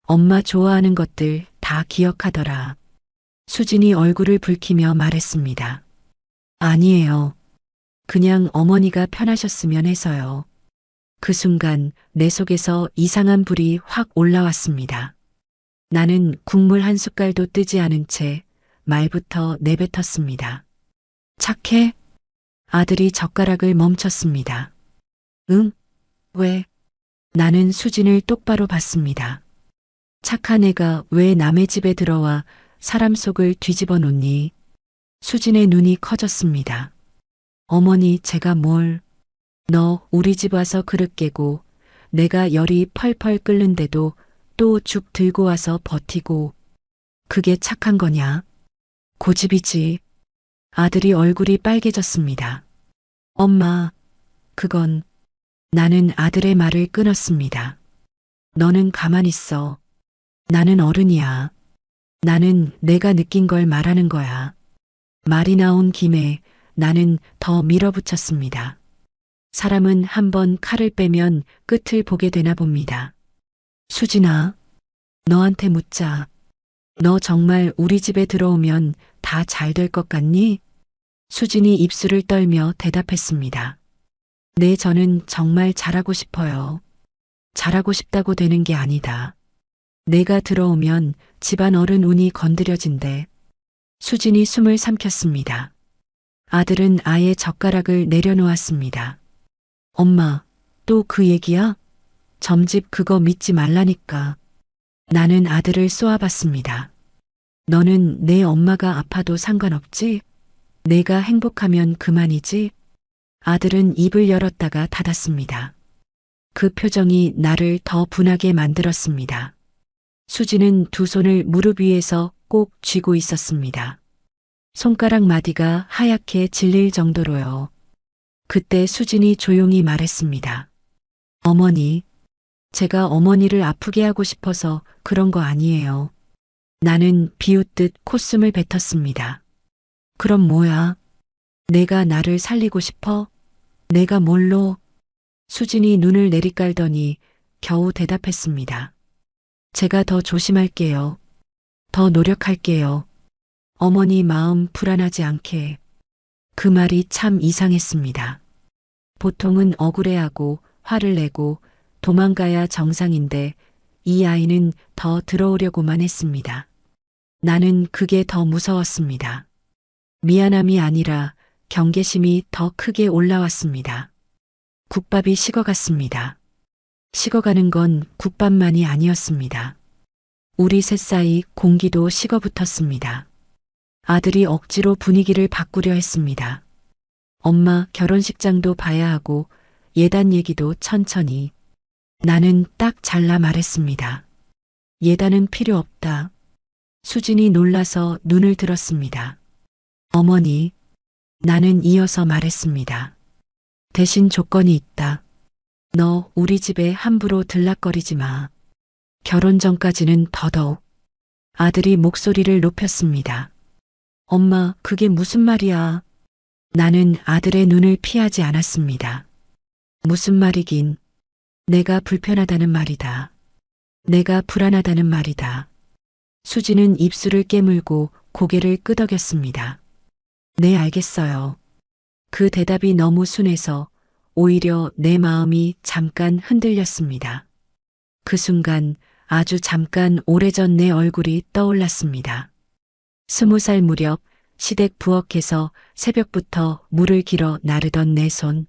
엄마 좋아하는 것들 다 기억하더라. 수진이 얼굴을 붉히며 말했습니다. 아니에요. 그냥 어머니가 편하셨으면 해서요. 그 순간 내 속에서 이상한 불이 확 올라왔습니다. 나는 국물 한 숟갈도 뜨지 않은 채 말부터 내뱉었습니다. 착해? 아들이 젓가락을 멈췄습니다. 응? 왜? 나는 수진을 똑바로 봤습니다. 착한 애가 왜 남의 집에 들어와 사람 속을 뒤집어 놓니? 수진의 눈이 커졌습니다. 어머니, 제가 뭘? 너 우리 집 와서 그릇 깨고 내가 열이 펄펄 끓는데도 또 죽 들고 와서 버티고 그게 착한 거냐? 고집이지. 아들이 얼굴이 빨개졌습니다. 엄마, 그건. 나는 아들의 말을 끊었습니다. 너는 가만히 있어. 나는 어른이야. 나는 내가 느낀 걸 말하는 거야. 말이 나온 김에 나는 더 밀어붙였습니다. 사람은 한번 칼을 빼면 끝을 보게 되나 봅니다. 수진아, 너한테 묻자. 너 정말 우리 집에 들어오면 다 잘 될 것 같니? 수진이 입술을 떨며 대답했습니다. 네, 저는 정말 잘하고 싶어요. 잘하고 싶다고 되는 게 아니다. 내가 들어오면 집안 어른 운이 건드려진대. 수진이 숨을 삼켰습니다. 아들은 아예 젓가락을 내려놓았습니다. 엄마, 또 그 얘기야? 점집 그거 믿지 말라니까. 나는 아들을 쏘아봤습니다. 너는 내 엄마가 아파도 상관없지? 내가 행복하면 그만이지? 아들은 입을 열었다가 닫았습니다. 그 표정이 나를 더 분하게 만들었습니다. 수지는 두 손을 무릎 위에서 꼭 쥐고 있었습니다. 손가락 마디가 하얗게 질릴 정도로요. 그때 수진이 조용히 말했습니다. 어머니, 제가 어머니를 아프게 하고 싶어서 그런 거 아니에요. 나는 비웃듯 콧숨을 뱉었습니다. 그럼 뭐야? 내가 나를 살리고 싶어? 내가 뭘로? 수진이 눈을 내리깔더니 겨우 대답했습니다. 제가 더 조심할게요. 더 노력할게요. 어머니 마음 불안하지 않게. 그 말이 참 이상했습니다. 보통은 억울해하고 화를 내고 도망가야 정상인데 이 아이는 더 들어오려고만 했습니다. 나는 그게 더 무서웠습니다. 미안함이 아니라 경계심이 더 크게 올라왔습니다. 국밥이 식어갔습니다. 식어가는 건 국밥만이 아니었습니다. 우리 셋 사이 공기도 식어붙었습니다. 아들이 억지로 분위기를 바꾸려 했습니다. 엄마 결혼식장도 봐야 하고 예단 얘기도 천천히. 나는 딱 잘라 말했습니다. 예단은 필요 없다. 수진이 놀라서 눈을 들었습니다. 어머니, 나는 이어서 말했습니다. 대신 조건이 있다. 너 우리 집에 함부로 들락거리지 마. 결혼 전까지는 더더욱. 아들이 목소리를 높였습니다. 엄마, 그게 무슨 말이야? 나는 아들의 눈을 피하지 않았습니다. 무슨 말이긴. 내가 불편하다는 말이다. 내가 불안하다는 말이다. 수지는 입술을 깨물고 고개를 끄덕였습니다. 네, 알겠어요. 그 대답이 너무 순해서 오히려 내 마음이 잠깐 흔들렸습니다. 그 순간 아주 잠깐 오래전 내 얼굴이 떠올랐습니다. 20살 무렵 시댁 부엌에서 새벽부터 물을 길어 나르던 내 손.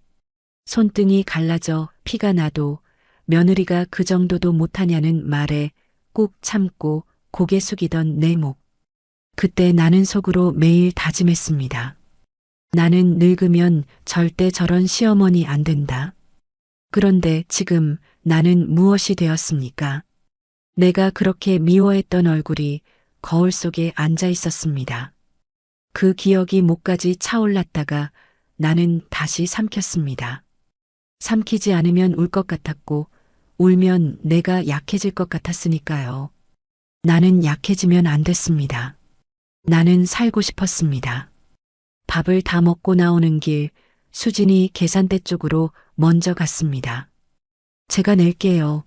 손등이 갈라져 피가 나도 며느리가 그 정도도 못하냐는 말에 꾹 참고 고개 숙이던 내 목. 그때 나는 속으로 매일 다짐했습니다. 나는 늙으면 절대 저런 시어머니 안 된다. 그런데 지금 나는 무엇이 되었습니까? 내가 그렇게 미워했던 얼굴이 거울 속에 앉아 있었습니다. 그 기억이 목까지 차올랐다가 나는 다시 삼켰습니다. 삼키지 않으면 울 것 같았고 울면 내가 약해질 것 같았으니까요. 나는 약해지면 안 됐습니다. 나는 살고 싶었습니다. 밥을 다 먹고 나오는 길 수진이 계산대 쪽으로 먼저 갔습니다. 제가 낼게요.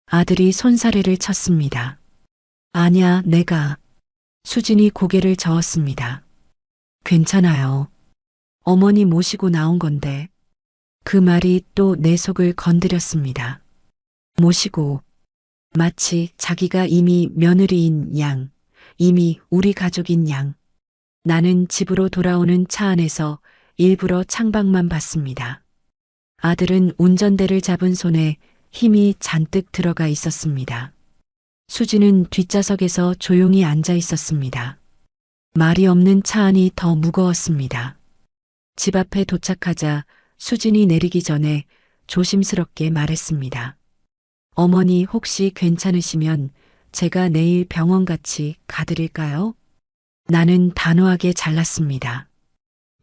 아들이 손사래를 쳤습니다. 아냐, 내가. 수진이 고개를 저었습니다. 괜찮아요. 어머니 모시고 나온 건데. 그 말이 또 내 속을 건드렸습니다. 모시고. 마치 자기가 이미 며느리인 양, 이미 우리 가족인 양. 나는 집으로 돌아오는 차 안에서 일부러 창밖만 봤습니다. 아들은 운전대를 잡은 손에 힘이 잔뜩 들어가 있었습니다. 수지는 뒷좌석에서 조용히 앉아 있었습니다. 말이 없는 차 안이 더 무거웠습니다. 집 앞에 도착하자 수진이 내리기 전에 조심스럽게 말했습니다. 어머니 혹시 괜찮으시면 제가 내일 병원 같이 가드릴까요? 나는 단호하게 잘랐습니다.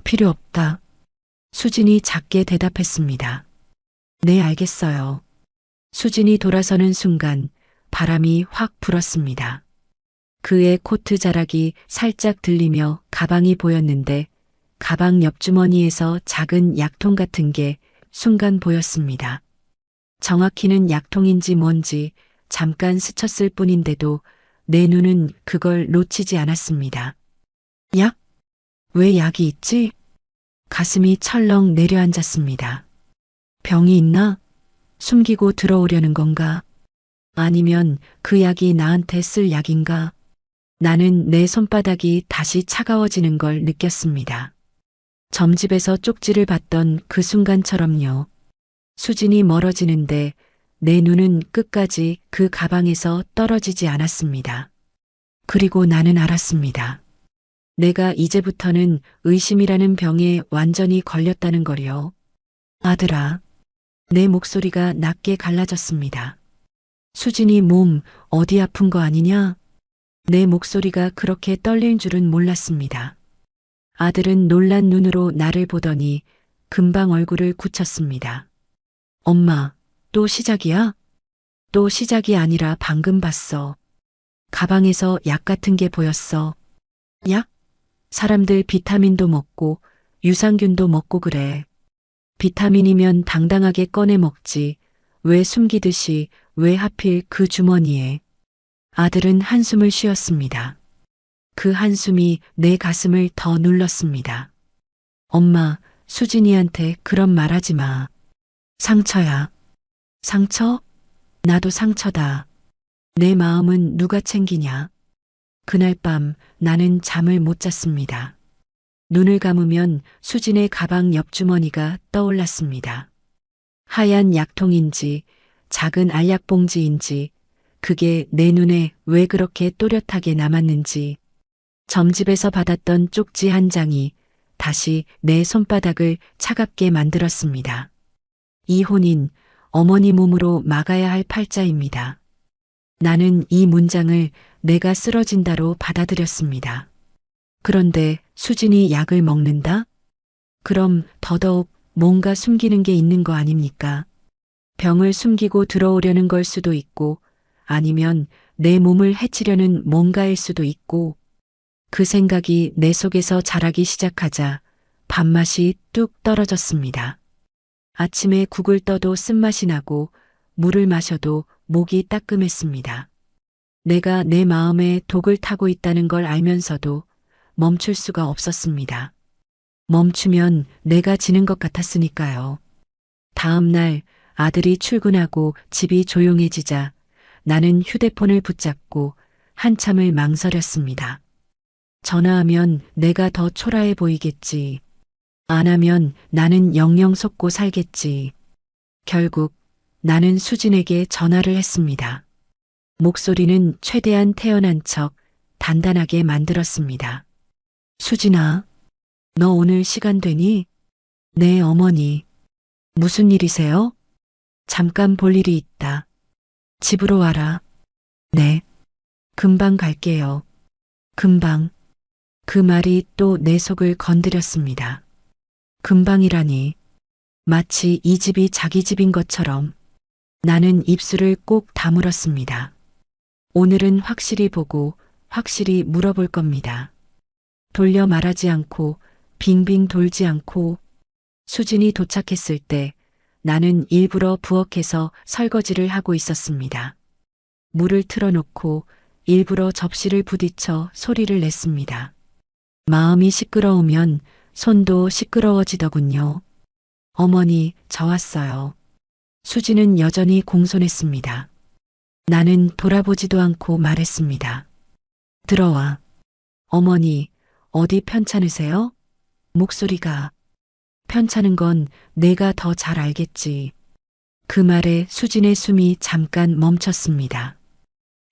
필요 없다. 수진이 작게 대답했습니다. 네, 알겠어요. 수진이 돌아서는 순간 바람이 확 불었습니다. 그의 코트 자락이 살짝 들리며 가방이 보였는데 가방 옆주머니에서 작은 약통 같은 게 순간 보였습니다. 정확히는 약통인지 뭔지 잠깐 스쳤을 뿐인데도 내 눈은 그걸 놓치지 않았습니다. 약? 왜 약이 있지? 가슴이 철렁 내려앉았습니다. 병이 있나? 숨기고 들어오려는 건가? 아니면 그 약이 나한테 쓸 약인가? 나는 내 손바닥이 다시 차가워지는 걸 느꼈습니다. 점집에서 쪽지를 받던 그 순간처럼요. 수진이 멀어지는데 내 눈은 끝까지 그 가방에서 떨어지지 않았습니다. 그리고 나는 알았습니다. 내가 이제부터는 의심이라는 병에 완전히 걸렸다는 걸요. 아들아. 내 목소리가 낮게 갈라졌습니다. 수진이 몸 어디 아픈 거 아니냐? 내 목소리가 그렇게 떨릴 줄은 몰랐습니다. 아들은 놀란 눈으로 나를 보더니 금방 얼굴을 굳혔습니다. 엄마, 또 시작이야? 또 시작이 아니라 방금 봤어. 가방에서 약 같은 게 보였어. 약? 사람들 비타민도 먹고 유산균도 먹고 그래. 비타민이면 당당하게 꺼내 먹지. 왜 숨기듯이, 왜 하필 그 주머니에. 아들은 한숨을 쉬었습니다. 그 한숨이 내 가슴을 더 눌렀습니다. 엄마, 수진이한테 그런 말 하지 마. 상처야. 상처? 나도 상처다. 내 마음은 누가 챙기냐? 그날 밤 나는 잠을 못 잤습니다. 눈을 감으면 수진의 가방 옆주머니가 떠올랐습니다. 하얀 약통인지 작은 알약봉지인지 그게 내 눈에 왜 그렇게 또렷하게 남았는지 점집에서 받았던 쪽지 한 장이 다시 내 손바닥을 차갑게 만들었습니다. 이 혼인 어머니 몸으로 막아야 할 팔자입니다. 나는 이 문장을 내가 쓰러진다로 받아들였습니다. 그런데 수진이 약을 먹는다? 그럼 더더욱 뭔가 숨기는 게 있는 거 아닙니까? 병을 숨기고 들어오려는 걸 수도 있고 아니면 내 몸을 해치려는 뭔가일 수도 있고 그 생각이 내 속에서 자라기 시작하자 밥맛이 뚝 떨어졌습니다. 아침에 국을 떠도 쓴맛이 나고 물을 마셔도 목이 따끔했습니다. 내가 내 마음에 독을 타고 있다는 걸 알면서도 멈출 수가 없었습니다. 멈추면 내가 지는 것 같았으니까요. 다음 날 아들이 출근하고 집이 조용해지자 나는 휴대폰을 붙잡고 한참을 망설였습니다. 전화하면 내가 더 초라해 보이겠지. 안 하면 나는 영영 속고 살겠지. 결국 나는 수진에게 전화를 했습니다. 목소리는 최대한 태연한 척 단단하게 만들었습니다. 수진아, 너 오늘 시간 되니? 네, 어머니. 무슨 일이세요? 잠깐 볼 일이 있다. 집으로 와라. 네. 금방 갈게요. 금방. 그 말이 또 내 속을 건드렸습니다. 금방이라니. 마치 이 집이 자기 집인 것처럼 나는 입술을 꼭 다물었습니다. 오늘은 확실히 보고 확실히 물어볼 겁니다. 돌려 말하지 않고 빙빙 돌지 않고 수진이 도착했을 때 나는 일부러 부엌에서 설거지를 하고 있었습니다. 물을 틀어놓고 일부러 접시를 부딪혀 소리를 냈습니다. 마음이 시끄러우면 손도 시끄러워지더군요. 어머니, 저 왔어요. 수진은 여전히 공손했습니다. 나는 돌아보지도 않고 말했습니다. 들어와. 어머니, 어디 편찮으세요? 목소리가. 편찮은 건 내가 더 잘 알겠지. 그 말에 수진의 숨이 잠깐 멈췄습니다.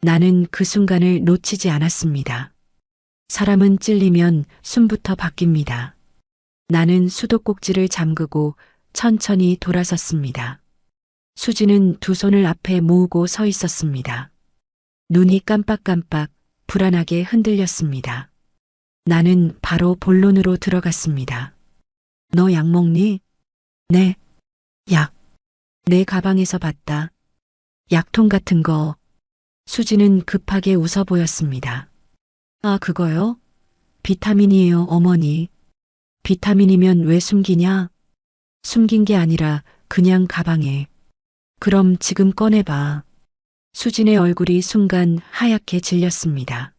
나는 그 순간을 놓치지 않았습니다. 사람은 찔리면 숨부터 바뀝니다. 나는 수도꼭지를 잠그고 천천히 돌아섰습니다. 수진은 두 손을 앞에 모으고 서 있었습니다. 눈이 깜빡깜빡 불안하게 흔들렸습니다. 나는 바로 본론으로 들어갔습니다. 너 약 먹니? 네. 약. 내 가방에서 봤다. 약통 같은 거. 수진은 급하게 웃어 보였습니다. 아, 그거요? 비타민이에요, 어머니. 비타민이면 왜 숨기냐? 숨긴 게 아니라 그냥 가방에. 그럼 지금 꺼내봐. 수진의 얼굴이 순간 하얗게 질렸습니다.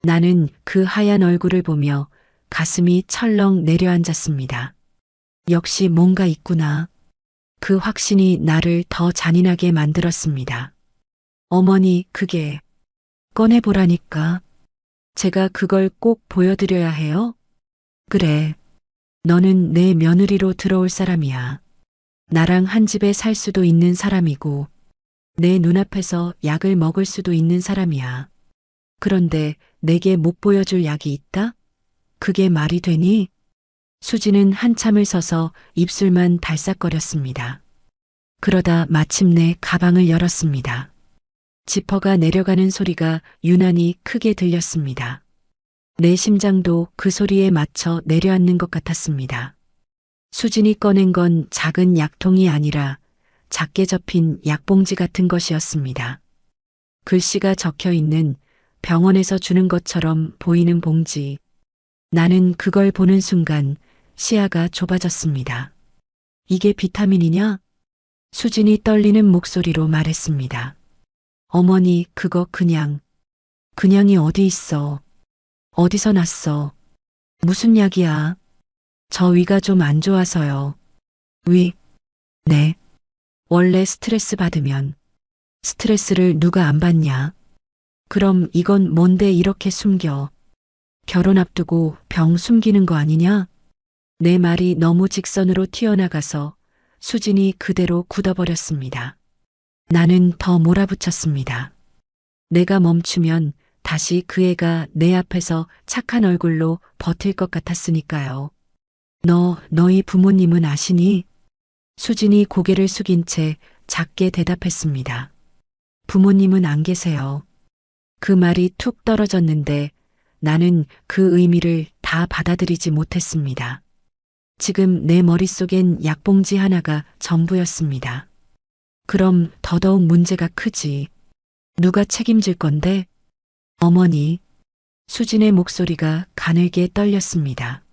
나는 그 하얀 얼굴을 보며 가슴이 철렁 내려앉았습니다. 역시 뭔가 있구나. 그 확신이 나를 더 잔인하게 만들었습니다. 어머니, 그게 꺼내보라니까. 제가 그걸 꼭 보여드려야 해요? 그래. 너는 내 며느리로 들어올 사람이야. 나랑 한 집에 살 수도 있는 사람이고, 내 눈앞에서 약을 먹을 수도 있는 사람이야. 그런데 내게 못 보여줄 약이 있다? 그게 말이 되니? 수지는 한참을 서서 입술만 달싹거렸습니다. 그러다 마침내 가방을 열었습니다. 지퍼가 내려가는 소리가 유난히 크게 들렸습니다. 내 심장도 그 소리에 맞춰 내려앉는 것 같았습니다. 수진이 꺼낸 건 작은 약통이 아니라 작게 접힌 약봉지 같은 것이었습니다. 글씨가 적혀 있는 병원에서 주는 것처럼 보이는 봉지. 나는 그걸 보는 순간 시야가 좁아졌습니다. 이게 비타민이냐? 수진이 떨리는 목소리로 말했습니다. 어머니, 그거 그냥이 어디 있어? 어디서 났어? 무슨 약이야? 저 위가 좀 안 좋아서요. 위? 네. 원래 스트레스 받으면 스트레스를 누가 안 받냐? 그럼 이건 뭔데 이렇게 숨겨? 결혼 앞두고 병 숨기는 거 아니냐? 내 말이 너무 직선으로 튀어나가서 수진이 그대로 굳어버렸습니다. 나는 더 몰아붙였습니다. 내가 멈추면 다시 그 애가 내 앞에서 착한 얼굴로 버틸 것 같았으니까요. 너희 부모님은 아시니? 수진이 고개를 숙인 채 작게 대답했습니다. 부모님은 안 계세요. 그 말이 툭 떨어졌는데 나는 그 의미를 다 받아들이지 못했습니다. 지금 내 머릿속엔 약봉지 하나가 전부였습니다. 그럼 더더욱 문제가 크지. 누가 책임질 건데? 어머니. 수진의 목소리가 가늘게 떨렸습니다.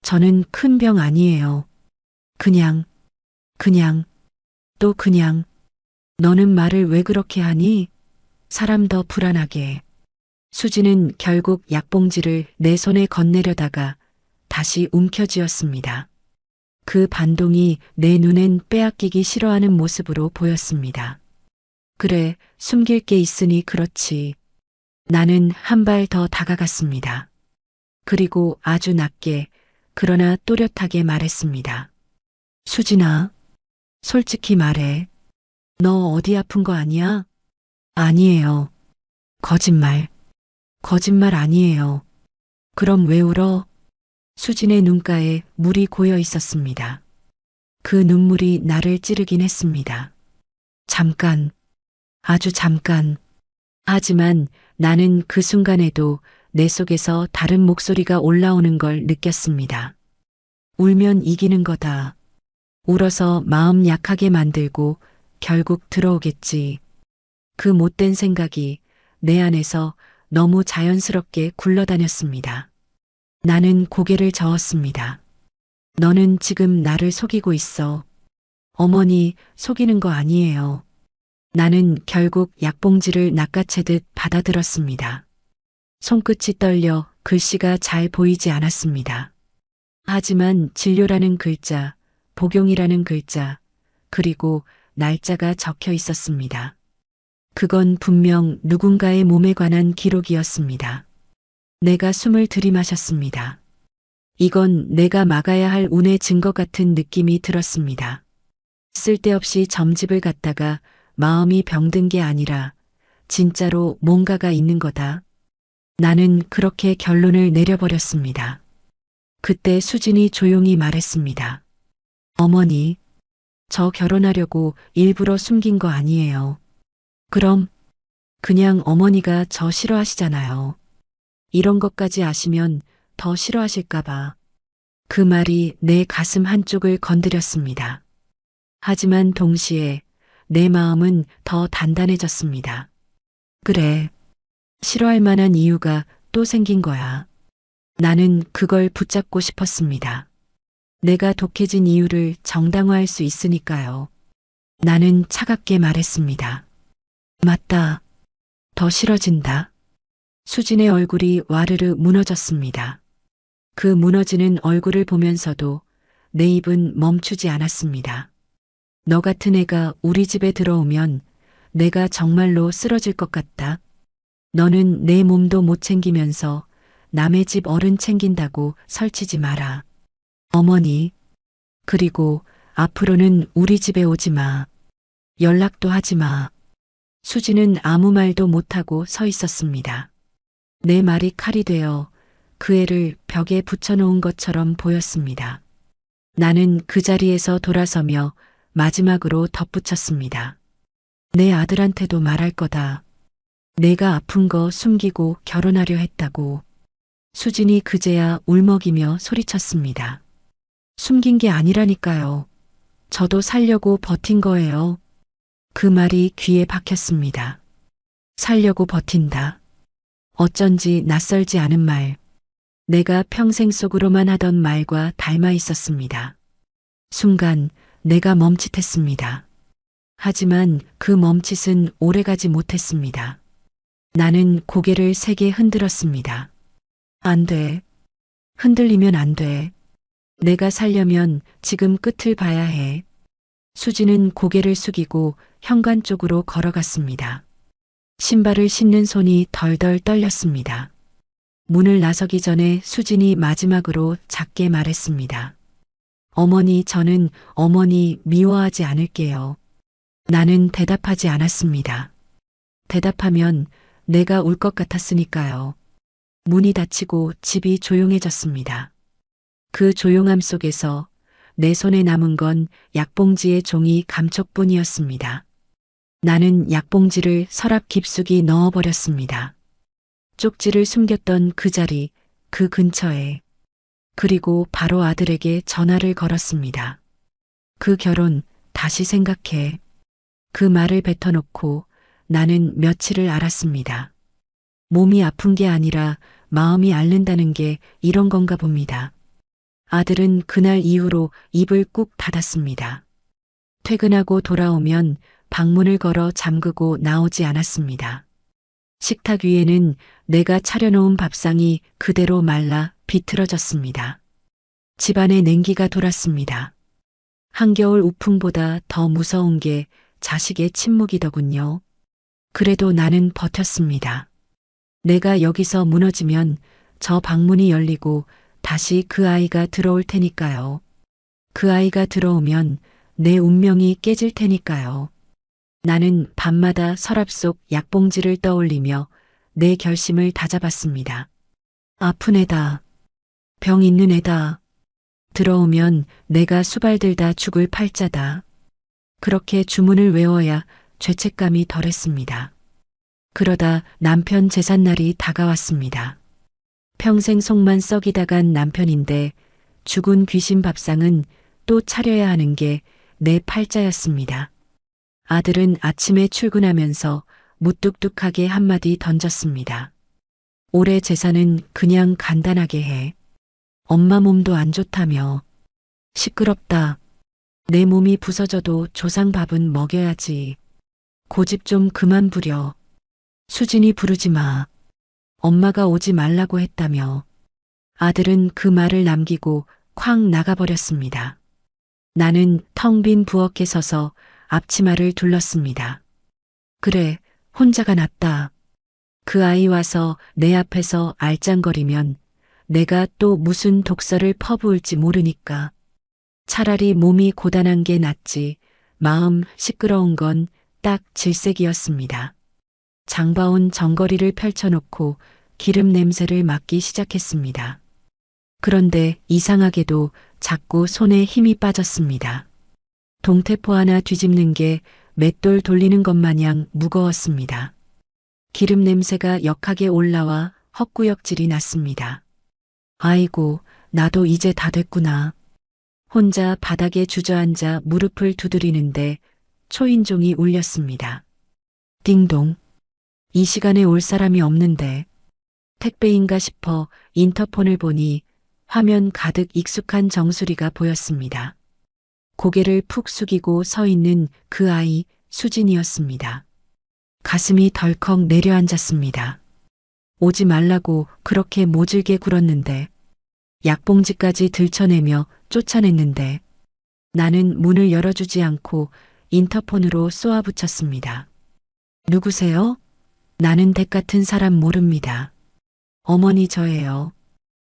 저는 큰 병 아니에요. 그냥, 또 그냥. 너는 말을 왜 그렇게 하니? 사람 더 불안하게. 수진은 결국 약봉지를 내 손에 건네려다가 다시 움켜쥐었습니다. 그 반동이 내 눈엔 빼앗기기 싫어하는 모습으로 보였습니다. 그래, 숨길 게 있으니 그렇지. 나는 한 발 더 다가갔습니다. 그리고 아주 낮게, 그러나 또렷하게 말했습니다. 수진아, 솔직히 말해. 너 어디 아픈 거 아니야? 아니에요. 거짓말 아니에요. 그럼 왜 울어? 수진의 눈가에 물이 고여 있었습니다. 그 눈물이 나를 찌르긴 했습니다. 잠깐, 아주 잠깐. 하지만 나는 그 순간에도 내 속에서 다른 목소리가 올라오는 걸 느꼈습니다. 울면 이기는 거다. 울어서 마음 약하게 만들고 결국 들어오겠지. 그 못된 생각이 내 안에서 너무 자연스럽게 굴러다녔습니다. 나는 고개를 저었습니다. 너는 지금 나를 속이고 있어. 어머니, 속이는 거 아니에요. 나는 결국 약봉지를 낚아채듯 받아들었습니다. 손끝이 떨려 글씨가 잘 보이지 않았습니다. 하지만 진료라는 글자, 복용이라는 글자, 그리고 날짜가 적혀 있었습니다. 그건 분명 누군가의 몸에 관한 기록이었습니다. 내가 숨을 들이마셨습니다. 이건 내가 막아야 할 운의 증거 같은 느낌이 들었습니다. 쓸데없이 점집을 갔다가 마음이 병든 게 아니라 진짜로 뭔가가 있는 거다. 나는 그렇게 결론을 내려버렸습니다. 그때 수진이 조용히 말했습니다. 어머니, 저 결혼하려고 일부러 숨긴 거 아니에요. 그럼 그냥 어머니가 저 싫어하시잖아요. 이런 것까지 아시면 더 싫어하실까봐. 그 말이 내 가슴 한쪽을 건드렸습니다. 하지만 동시에 내 마음은 더 단단해졌습니다. 그래, 싫어할 만한 이유가 또 생긴 거야. 나는 그걸 붙잡고 싶었습니다. 내가 독해진 이유를 정당화할 수 있으니까요. 나는 차갑게 말했습니다. 맞다. 더 싫어진다. 수진의 얼굴이 와르르 무너졌습니다. 그 무너지는 얼굴을 보면서도 내 입은 멈추지 않았습니다. 너 같은 애가 우리 집에 들어오면 내가 정말로 쓰러질 것 같다. 너는 내 몸도 못 챙기면서 남의 집 어른 챙긴다고 설치지 마라. 어머니, 그리고 앞으로는 우리 집에 오지 마. 연락도 하지 마. 수지는 아무 말도 못하고 서 있었습니다. 내 말이 칼이 되어 그 애를 벽에 붙여놓은 것처럼 보였습니다. 나는 그 자리에서 돌아서며 마지막으로 덧붙였습니다. 내 아들한테도 말할 거다. 내가 아픈 거 숨기고 결혼하려 했다고. 수진이 그제야 울먹이며 소리쳤습니다. 숨긴 게 아니라니까요. 저도 살려고 버틴 거예요. 그 말이 귀에 박혔습니다. 살려고 버틴다. 어쩐지 낯설지 않은 말. 내가 평생 속으로만 하던 말과 닮아 있었습니다. 순간 내가 멈칫했습니다. 하지만 그 멈칫은 오래가지 못했습니다. 나는 고개를 세게 흔들었습니다. 안 돼. 흔들리면 안 돼. 내가 살려면 지금 끝을 봐야 해. 수지는 고개를 숙이고 현관 쪽으로 걸어갔습니다. 신발을 신는 손이 덜덜 떨렸습니다. 문을 나서기 전에 수진이 마지막으로 작게 말했습니다. 어머니, 저는 어머니 미워하지 않을게요. 나는 대답하지 않았습니다. 대답하면 내가 울 것 같았으니까요. 문이 닫히고 집이 조용해졌습니다. 그 조용함 속에서 내 손에 남은 건 약봉지의 종이 감촉뿐이었습니다. 나는 약봉지를 서랍 깊숙이 넣어버렸습니다. 쪽지를 숨겼던 그 자리, 그 근처에. 그리고 바로 아들에게 전화를 걸었습니다. 그 결혼 다시 생각해. 그 말을 뱉어놓고 나는 며칠을 앓았습니다. 몸이 아픈 게 아니라 마음이 앓는다는 게 이런 건가 봅니다. 아들은 그날 이후로 입을 꾹 닫았습니다. 퇴근하고 돌아오면 방문을 걸어 잠그고 나오지 않았습니다. 식탁 위에는 내가 차려놓은 밥상이 그대로 말라 비틀어졌습니다. 집안에 냉기가 돌았습니다. 한겨울 우풍보다 더 무서운 게 자식의 침묵이더군요. 그래도 나는 버텼습니다. 내가 여기서 무너지면 저 방문이 열리고 다시 그 아이가 들어올 테니까요. 그 아이가 들어오면 내 운명이 깨질 테니까요. 나는 밤마다 서랍 속 약봉지를 떠올리며 내 결심을 다잡았습니다. 아픈 애다. 병 있는 애다. 들어오면 내가 수발들다 죽을 팔자다. 그렇게 주문을 외워야 죄책감이 덜했습니다. 그러다 남편 제삿날이 다가왔습니다. 평생 속만 썩이다 간 남편인데 죽은 귀신 밥상은 또 차려야 하는 게 내 팔자였습니다. 아들은 아침에 출근하면서 무뚝뚝하게 한마디 던졌습니다. 올해 제사는 그냥 간단하게 해. 엄마 몸도 안 좋다며. 시끄럽다. 내 몸이 부서져도 조상 밥은 먹여야지. 고집 좀 그만 부려. 수진이 부르지 마. 엄마가 오지 말라고 했다며. 아들은 그 말을 남기고 콱 나가버렸습니다. 나는 텅 빈 부엌에 서서 앞치마를 둘렀습니다. 그래, 혼자가 낫다. 그 아이 와서 내 앞에서 알짱거리면 내가 또 무슨 독설을 퍼부을지 모르니까. 차라리 몸이 고단한 게 낫지. 마음 시끄러운 건 딱 질색이었습니다. 장바온 정거리를 펼쳐놓고 기름 냄새를 맡기 시작했습니다. 그런데 이상하게도 자꾸 손에 힘이 빠졌습니다. 동태포 하나 뒤집는 게 맷돌 돌리는 것 마냥 무거웠습니다. 기름 냄새가 역하게 올라와 헛구역질이 났습니다. 아이고, 나도 이제 다 됐구나. 혼자 바닥에 주저앉아 무릎을 두드리는데 초인종이 울렸습니다. 띵동. 이 시간에 올 사람이 없는데 택배인가 싶어 인터폰을 보니 화면 가득 익숙한 정수리가 보였습니다. 고개를 푹 숙이고 서 있는 그 아이 수진이었습니다. 가슴이 덜컥 내려앉았습니다. 오지 말라고 그렇게 모질게 굴었는데 약봉지까지 들춰내며 쫓아냈는데 나는 문을 열어주지 않고 인터폰으로 쏘아붙였습니다. 누구세요? 나는 댁 같은 사람 모릅니다. 어머니 저예요.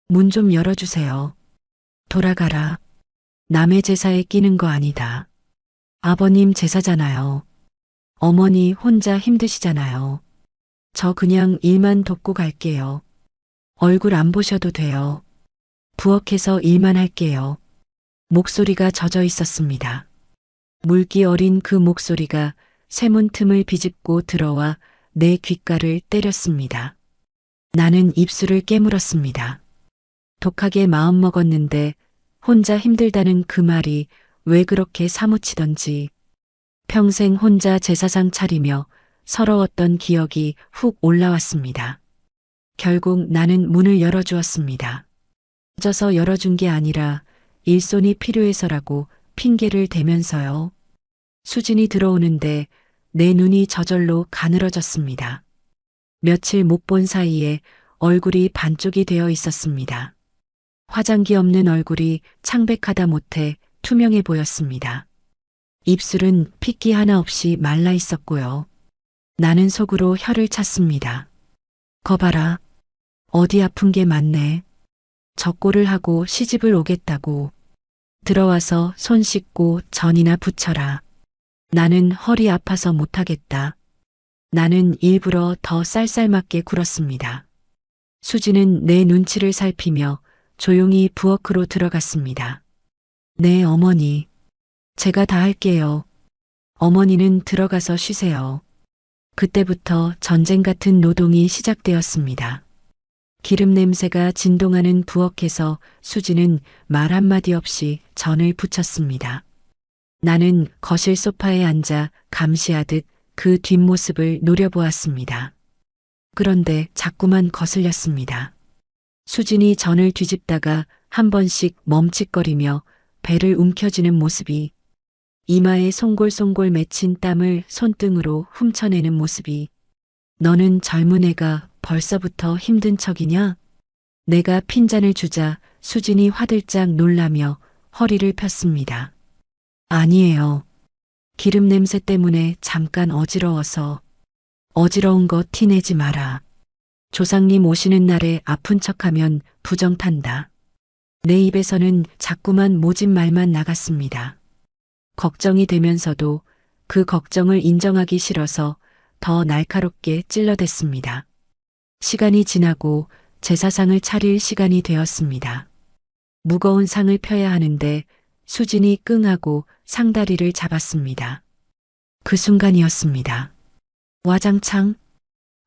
문 좀 열어주세요. 돌아가라. 남의 제사에 끼는 거 아니다. 아버님 제사잖아요. 어머니 혼자 힘드시잖아요. 저 그냥 일만 돕고 갈게요. 얼굴 안 보셔도 돼요. 부엌에서 일만 할게요. 목소리가 젖어 있었습니다. 물기 어린 그 목소리가 쇠문 틈을 비집고 들어와 내 귓가를 때렸습니다. 나는 입술을 깨물었습니다. 독하게 마음먹었는데 혼자 힘들다는 그 말이 왜 그렇게 사무치던지 평생 혼자 제사상 차리며 서러웠던 기억이 훅 올라왔습니다. 결국 나는 문을 열어주었습니다. 져서 열어준 게 아니라 일손이 필요해서라고 핑계를 대면서요. 수진이 들어오는데 내 눈이 저절로 가늘어졌습니다. 며칠 못 본 사이에 얼굴이 반쪽이 되어 있었습니다. 화장기 없는 얼굴이 창백하다 못해 투명해 보였습니다. 입술은 핏기 하나 없이 말라 있었고요. 나는 속으로 혀를 찼습니다. 거봐라. 어디 아픈 게 많네. 적고를 하고 시집을 오겠다고. 들어와서 손 씻고 전이나 붙여라. 나는 허리 아파서 못하겠다. 나는 일부러 더 쌀쌀맞게 굴었습니다. 수지는 내 눈치를 살피며 조용히 부엌으로 들어갔습니다. 네, 어머니. 제가 다 할게요. 어머니는 들어가서 쉬세요. 그때부터 전쟁 같은 노동이 시작되었습니다. 기름 냄새가 진동하는 부엌에서 수지는 말 한마디 없이 전을 부쳤습니다. 나는 거실 소파에 앉아 감시하듯 그 뒷모습을 노려보았습니다. 그런데 자꾸만 거슬렸습니다. 수진이 전을 뒤집다가 한 번씩 멈칫거리며 배를 움켜쥐는 모습이, 이마에 송골송골 맺힌 땀을 손등으로 훔쳐내는 모습이, 너는 젊은 애가 벌써부터 힘든 척이냐? 내가 핀잔을 주자 수진이 화들짝 놀라며 허리를 폈습니다. 아니에요. 기름 냄새 때문에 잠깐 어지러워서. 어지러운 거 티내지 마라. 조상님 오시는 날에 아픈 척하면 부정 탄다. 내 입에서는 자꾸만 모진 말만 나갔습니다. 걱정이 되면서도 그 걱정을 인정하기 싫어서 더 날카롭게 찔러댔습니다. 시간이 지나고 제사상을 차릴 시간이 되었습니다. 무거운 상을 펴야 하는데 수진이 끙하고 상다리를 잡았습니다. 그 순간이었습니다. 와장창.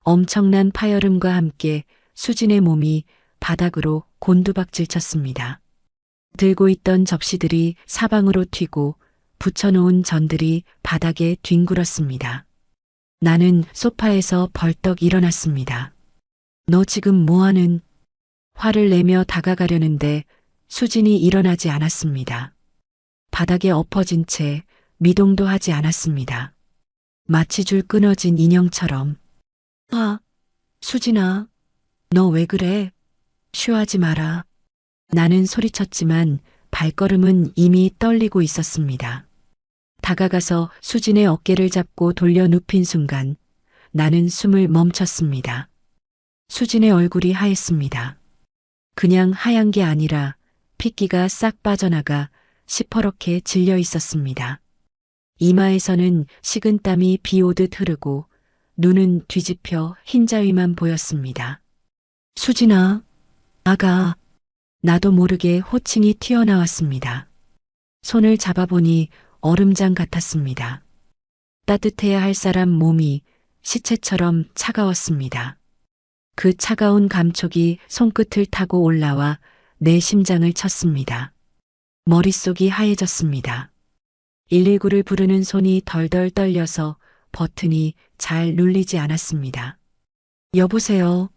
엄청난 파열음과 함께 수진의 몸이 바닥으로 곤두박질 쳤습니다. 들고 있던 접시들이 사방으로 튀고 붙여놓은 전들이 바닥에 뒹굴었습니다. 나는 소파에서 벌떡 일어났습니다. 너 지금 뭐하는? 화를 내며 다가가려는데 수진이 일어나지 않았습니다. 바닥에 엎어진 채 미동도 하지 않았습니다. 마치 줄 끊어진 인형처럼. 수진아, 너 왜 그래? 쉬하지 마라. 나는 소리쳤지만 발걸음은 이미 떨리고 있었습니다. 다가가서 수진의 어깨를 잡고 돌려 눕힌 순간 나는 숨을 멈췄습니다. 수진의 얼굴이 하였습니다. 그냥 하얀 게 아니라 핏기가 싹 빠져나가 시퍼렇게 질려 있었습니다. 이마에서는 식은땀이 비 오듯 흐르고 눈은 뒤집혀 흰자위만 보였습니다. 수진아, 아가. 나도 모르게 호칭이 튀어나왔습니다. 손을 잡아보니 얼음장 같았습니다. 따뜻해야 할 사람 몸이 시체처럼 차가웠습니다. 그 차가운 감촉이 손끝을 타고 올라와 내 심장을 쳤습니다. 머릿속이 하얘졌습니다. 119를 부르는 손이 덜덜 떨려서 버튼이 잘 눌리지 않았습니다. 여보세요.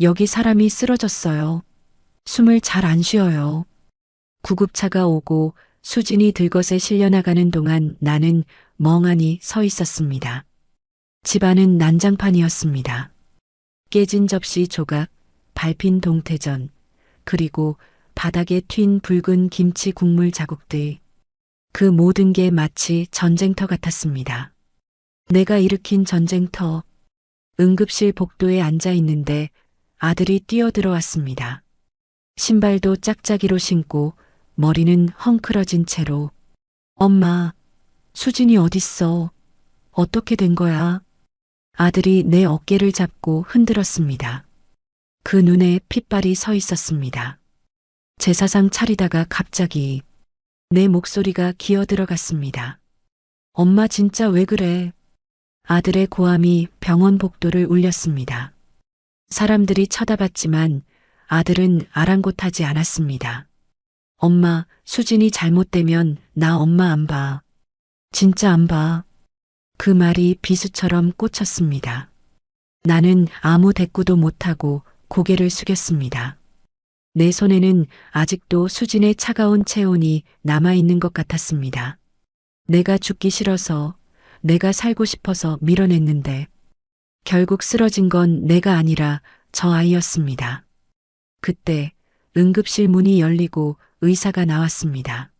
여기 사람이 쓰러졌어요. 숨을 잘 안 쉬어요. 구급차가 오고 수진이 들것에 실려나가는 동안 나는 멍하니 서 있었습니다. 집안은 난장판이었습니다. 깨진 접시 조각, 밟힌 동태전, 그리고 바닥에 튄 붉은 김치 국물 자국들. 그 모든 게 마치 전쟁터 같았습니다. 내가 일으킨 전쟁터. 응급실 복도에 앉아 있는데 아들이 뛰어들어왔습니다. 신발도 짝짝이로 신고 머리는 헝클어진 채로. 엄마, 수진이 어딨어? 어떻게 된 거야? 아들이 내 어깨를 잡고 흔들었습니다. 그 눈에 핏발이 서 있었습니다. 제사상 차리다가 갑자기 내 목소리가 기어 들어갔습니다. 엄마 진짜 왜 그래? 아들의 고함이 병원 복도를 울렸습니다. 사람들이 쳐다봤지만 아들은 아랑곳하지 않았습니다. 엄마, 수진이 잘못되면 나 엄마 안 봐. 진짜 안 봐. 그 말이 비수처럼 꽂혔습니다. 나는 아무 대꾸도 못하고 고개를 숙였습니다. 내 손에는 아직도 수진의 차가운 체온이 남아있는 것 같았습니다. 내가 죽기 싫어서, 내가 살고 싶어서 밀어냈는데, 결국 쓰러진 건 내가 아니라 저 아이였습니다. 그때 응급실 문이 열리고 의사가 나왔습니다.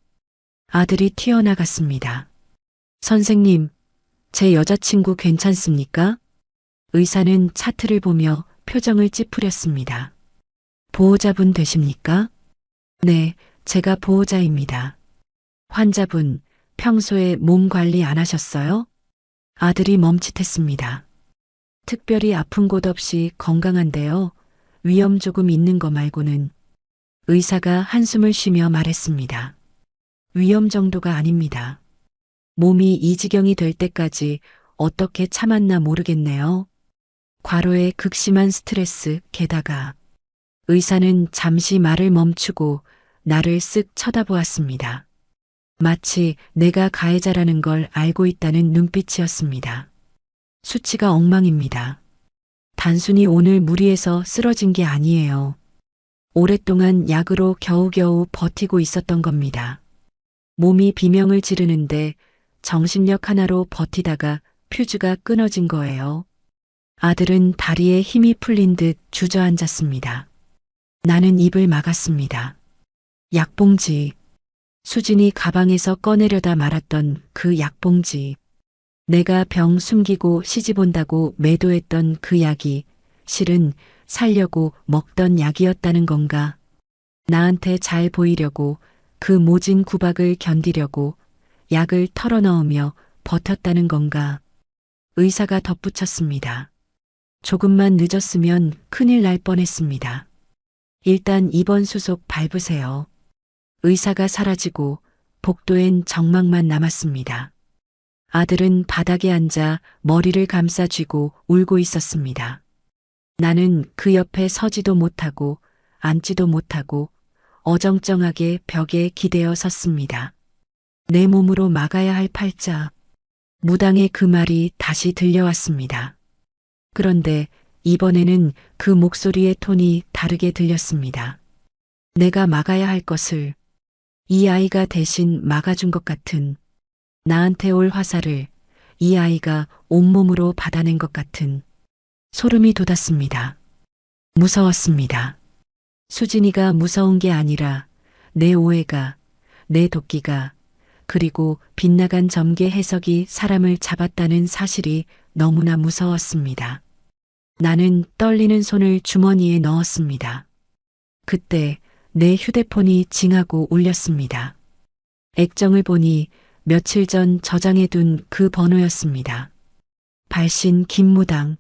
아들이 튀어나갔습니다. 선생님, 제 여자친구 괜찮습니까? 의사는 차트를 보며 표정을 찌푸렸습니다. 보호자분 되십니까? 네, 제가 보호자입니다. 환자분, 평소에 몸 관리 안 하셨어요? 아들이 멈칫했습니다. 특별히 아픈 곳 없이 건강한데요. 위험 조금 있는 거 말고는. 의사가 한숨을 쉬며 말했습니다. 위험 정도가 아닙니다. 몸이 이 지경이 될 때까지 어떻게 참았나 모르겠네요. 과로의 극심한 스트레스, 게다가 의사는 잠시 말을 멈추고 나를 쓱 쳐다보았습니다. 마치 내가 가해자라는 걸 알고 있다는 눈빛이었습니다. 수치가 엉망입니다. 단순히 오늘 무리해서 쓰러진 게 아니에요. 오랫동안 약으로 겨우겨우 버티고 있었던 겁니다. 몸이 비명을 지르는데 정신력 하나로 버티다가 퓨즈가 끊어진 거예요. 아들은 다리에 힘이 풀린 듯 주저앉았습니다. 나는 입을 막았습니다. 약봉지. 수진이 가방에서 꺼내려다 말았던 그 약봉지. 내가 병 숨기고 시집 온다고 매도했던 그 약이 실은 살려고 먹던 약이었다는 건가. 나한테 잘 보이려고 그 모진 구박을 견디려고 약을 털어넣으며 버텼다는 건가. 의사가 덧붙였습니다. 조금만 늦었으면 큰일 날 뻔했습니다. 일단 입원 수속 밟으세요. 의사가 사라지고 복도엔 정막만 남았습니다. 아들은 바닥에 앉아 머리를 감싸 쥐고 울고 있었습니다. 나는 그 옆에 서지도 못하고 앉지도 못하고 어정쩡하게 벽에 기대어 섰습니다. 내 몸으로 막아야 할 팔자. 무당의 그 말이 다시 들려왔습니다. 그런데 이번에는 그 목소리의 톤이 다르게 들렸습니다. 내가 막아야 할 것을 이 아이가 대신 막아준 것 같은, 나한테 올 화살을 이 아이가 온몸으로 받아낸 것 같은 소름이 돋았습니다. 무서웠습니다. 수진이가 무서운 게 아니라 내 오해가, 내 도끼가, 그리고 빗나간 점괘 해석이 사람을 잡았다는 사실이 너무나 무서웠습니다. 나는 떨리는 손을 주머니에 넣었습니다. 그때 내 휴대폰이 징하고 울렸습니다. 액정을 보니 며칠 전 저장해둔 그 번호였습니다. 발신 김무당.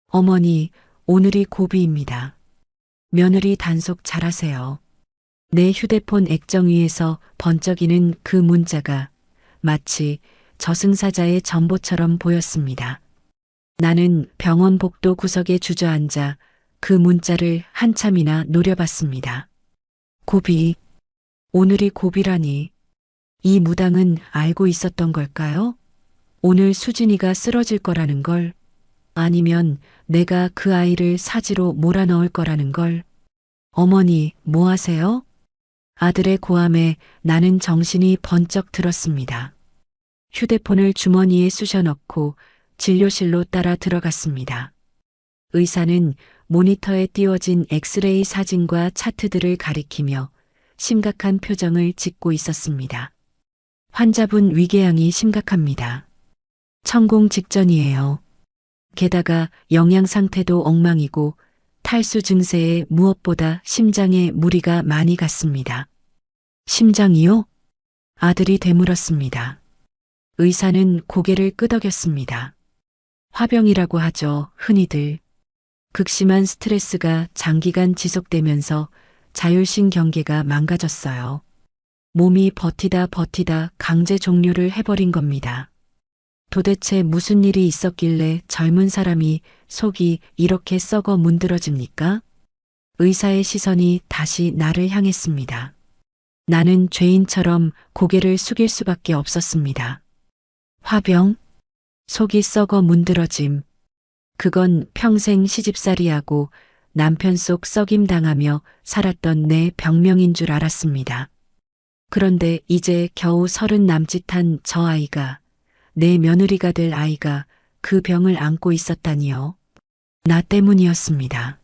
어머니, 오늘이 고비입니다. 며느리 단속 잘하세요. 내 휴대폰 액정 위에서 번쩍이는 그 문자가 마치 저승사자의 전보처럼 보였습니다. 나는 병원 복도 구석에 주저앉아 그 문자를 한참이나 노려봤습니다. 고비. 오늘이 고비라니. 이 무당은 알고 있었던 걸까요? 오늘 수진이가 쓰러질 거라는 걸, 아니면 내가 그 아이를 사지로 몰아넣을 거라는 걸. 어머니, 뭐 하세요? 아들의 고함에 나는 정신이 번쩍 들었습니다. 휴대폰을 주머니에 쑤셔 넣고 진료실로 따라 들어갔습니다. 의사는 모니터에 띄워진 엑스레이 사진과 차트들을 가리키며 심각한 표정을 짓고 있었습니다. 환자분 위궤양이 심각합니다. 천공 직전이에요. 게다가 영양 상태도 엉망이고 탈수 증세에 무엇보다 심장에 무리가 많이 갔습니다. 심장이요? 아들이 되물었습니다. 의사는 고개를 끄덕였습니다. 화병이라고 하죠, 흔히들. 극심한 스트레스가 장기간 지속되면서 자율신 경계가 망가졌어요. 몸이 버티다 강제 종료를 해버린 겁니다. 도대체 무슨 일이 있었길래 젊은 사람이 속이 이렇게 썩어 문드러집니까? 의사의 시선이 다시 나를 향했습니다. 나는 죄인처럼 고개를 숙일 수밖에 없었습니다. 화병? 속이 썩어 문드러짐. 그건 평생 시집살이하고 남편 속 썩임당하며 살았던 내 병명인 줄 알았습니다. 그런데 이제 겨우 30 남짓한 저 아이가, 내 며느리가 될 아이가 그 병을 안고 있었다니요. 나 때문이었습니다.